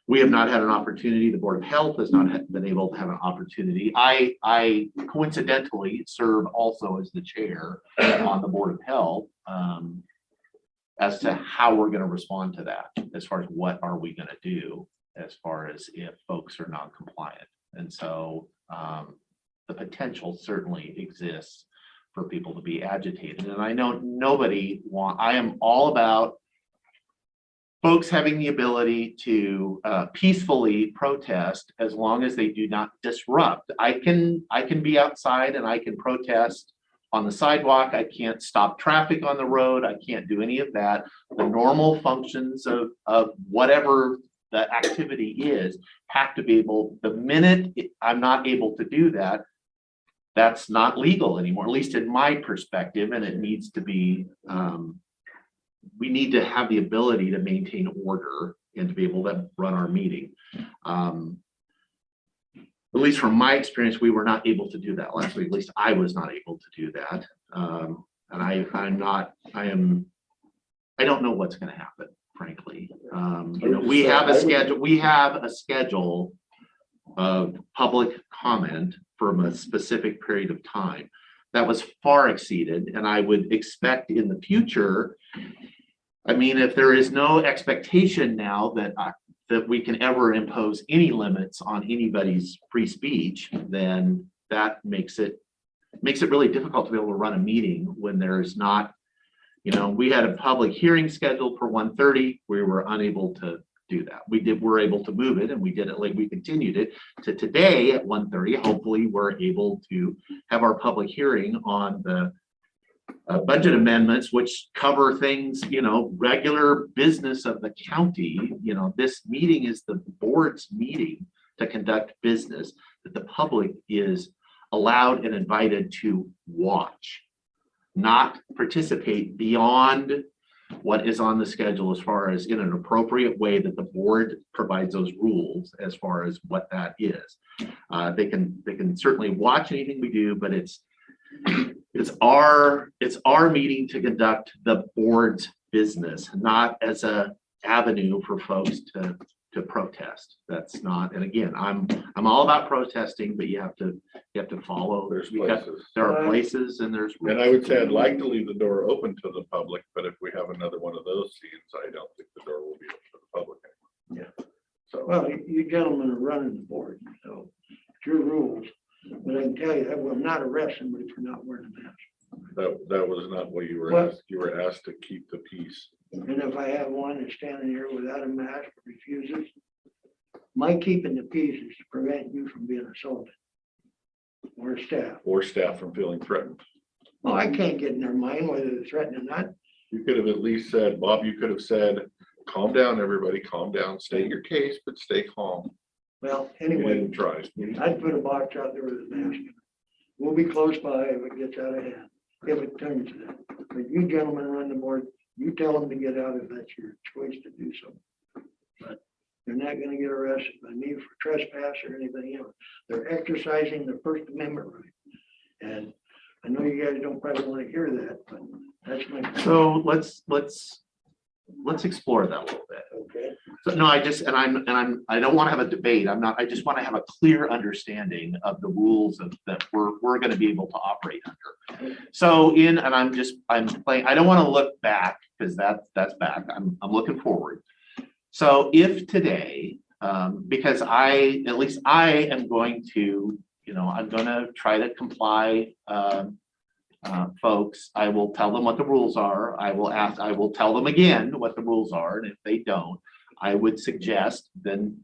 we have not had an opportunity. The Board of Health has not been able to have an opportunity. I coincidentally serve also as the chair on the Board of Health as to how we're going to respond to that, as far as what are we going to do as far as if folks are non-compliant. And so the potential certainly exists for people to be agitated. And I know I am all about folks having the ability to peacefully protest as long as they do not disrupt. I can be outside and I can protest on the sidewalk. I can't stop traffic on the road. I can't do any of that. The normal functions of whatever the activity is have to be able, the minute I'm not able to do that, that's not legal anymore, at least in my perspective, and it needs to be, we need to have the ability to maintain order and to be able to run our meeting. At least from my experience, we were not able to do that last week. At least I was not able to do that. And I don't know what's going to happen, frankly. We have a schedule of public comment from a specific period of time that was far exceeded. And I would expect in the future, I mean, if there is no expectation now that we can ever impose any limits on anybody's free speech, then that makes it really difficult to be able to run a meeting when there's not, we had a public hearing scheduled for 1:30. We were unable to do that. We're able to move it, and we did it we continued it to today at 1:30. Hopefully we're able to have our public hearing on the budget amendments, which cover things, regular business of the county. This meeting is the board's meeting to conduct business that the public is allowed and invited to watch, not participate beyond what is on the schedule as far as in an appropriate way that the board provides those rules as far as what that is. They can certainly watch anything we do, but it's our meeting to conduct the board's business, not as a avenue for folks to protest. That's not, and again, I'm all about protesting, but you have to follow. There are places and there's rules. And I would say I'd like to leave the door open to the public, but if we have another one of those scenes, I don't think the door will be open to the public anymore. Yeah. So Well, you gentlemen are running the board, so it's your rules. But I can tell you, I will not arrest somebody for not wearing a mask. that was not what you were What? asked. You were asked to keep the peace. And if I have one that's standing here without a mask or refuses, my keeping the peace is to prevent you from being assaulted or staff. Or staff from feeling threatened. Well, I can't get in their mind whether they're threatening or not. You could have at least said, Bob, you could have said, calm down, everybody, calm down, state your case, but stay calm. Well, You anyway, didn't try. I'd put a box out there with a mask. We'll be close by if it gets out of hand, if it turns to that. But you gentlemen run the board, you tell them to get out if that's your choice to do so. But they're not gonna get arrested by me for trespass or anything else. They're exercising their First Amendment right. And I know you guys don't probably want to hear that, but that's my. So let's explore that a little bit. Okay. So no, I don't want to have a debate. I just want to have a clear understanding of the rules that we're going to be able to operate under. So I'm playing, I don't want to look back because that's back. I'm looking forward. So if today, because at least I am going to, I'm going to try to comply, folks. I will tell them what the rules are. I will tell them again what the rules are. And if they don't, I would suggest then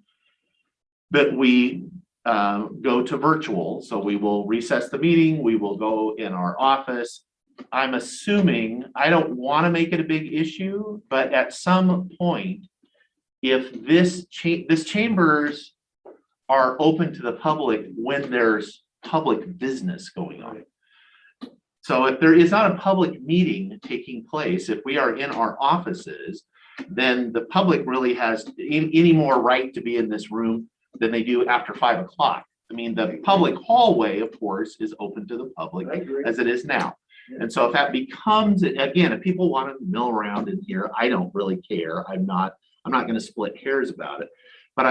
that we go to virtual. So we will recess the meeting. We will go in our office. I'm assuming, I don't want to make it a big issue, but at some point, if this chambers are open to the public when there's public business going on. So if there is not a public meeting taking place, if we are in our offices, then the public really has any more right to be in this room than they do after 5 o'clock. I mean, the public hallway, of course, is open to the public as it is now. And so if that becomes, again, if people want to mill around in here, I don't really care. I'm not going to split hairs about it, but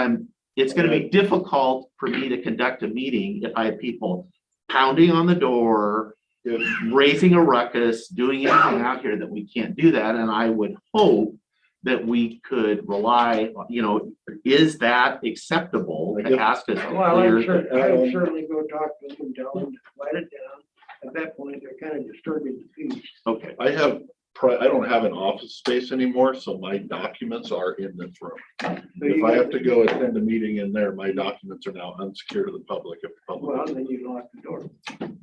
it's going to be difficult for me to conduct a meeting if I have people pounding on the door, raising a ruckus, doing anything out here that we can't do that. And I would hope that we could rely, is that acceptable to ask us? Well, I would certainly go talk to them and tell them to quiet it down. At that point, they're kind of disturbing the peace. Okay. I don't have an office space anymore, so my documents are in this room. If I have to go attend a meeting in there, my documents are now unsecured to the public if the public Well, then you lock the door.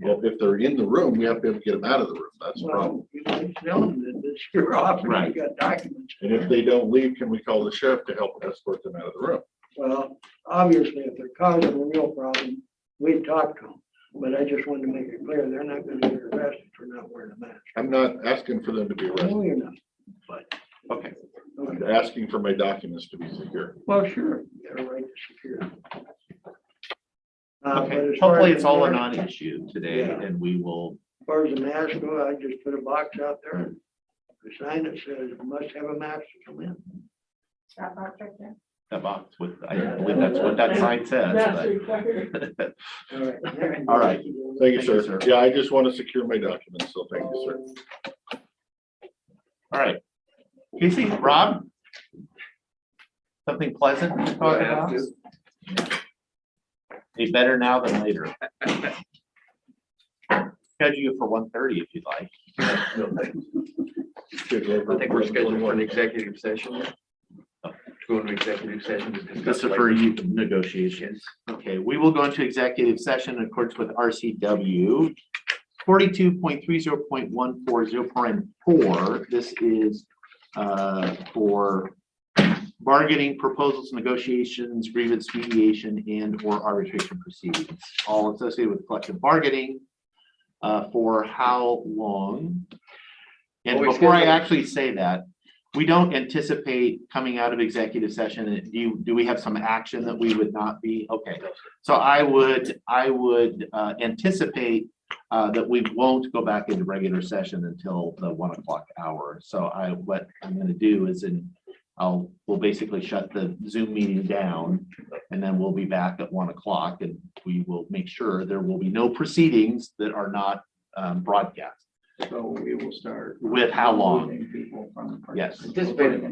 Well, if they're in the room, we have to be able to get them out of the room. That's the problem. Well, you might tell them that this you're off and Right. you got documents. And if they don't leave, can we call the sheriff to help escort them out of the room? Well, obviously, if they're causing a real problem, we'd talk to them. But I just wanted to make it clear, they're not gonna get arrested for not wearing a mask. I'm not asking for them to be arrested. No, you're not. Okay, I'm Okay. asking for my documents to be secure. Well, sure, you got a right to secure. But okay. as far Hopefully as it's the all a mask- non-issue today Yeah. and we will, As far as the mask go, I just put a box out there and a sign that says you must have a mask to come in. That box right there. that box with, I believe that's what that sign says, but. All right. All right. Thank you, Thank you, sir. sir. Yeah, I just want to secure my documents, so thank you, sir. All right. Casey, Rob? Something pleasant to talk about? Be better now than later. Schedule you for 1:30 if you'd like. I think we're scheduled for an executive session. To go into executive session to This discuss. is for you negotiations. Okay, we will go into executive session in accordance with RCW 42.30.140.4. This is for bargaining proposals, negotiations, grievance mediation, and or arbitration proceedings, all associated with collective bargaining. For how long? And Well, we before I scheduled- actually say that, we don't anticipate coming out of executive session. Do we have some action that we would not be? Okay. So I would anticipate that we won't go back into regular session until the 1 o'clock hour. So what I'm gonna do is we'll basically shut the Zoom meeting down and then we'll be back at 1 o'clock and we will make sure there will be no proceedings that are not broadcast. So we will start. With how long? removing people from Yes. Anticipated.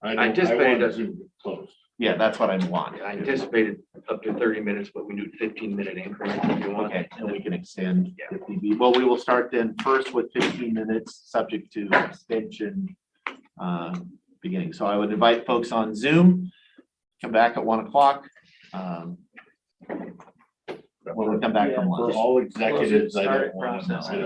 I anticipated want us- Zoom closed. Yeah, that's what I want. I anticipated up to 30 minutes, but we do 15-minute increments if you want. Okay, and we can extend if need be. Well, we will start then first with 15 minutes, subject to extension beginning. So I would invite folks on Zoom, come back at 1 o'clock. When we come back from For lunch. all executives, I Start don't want to process. know.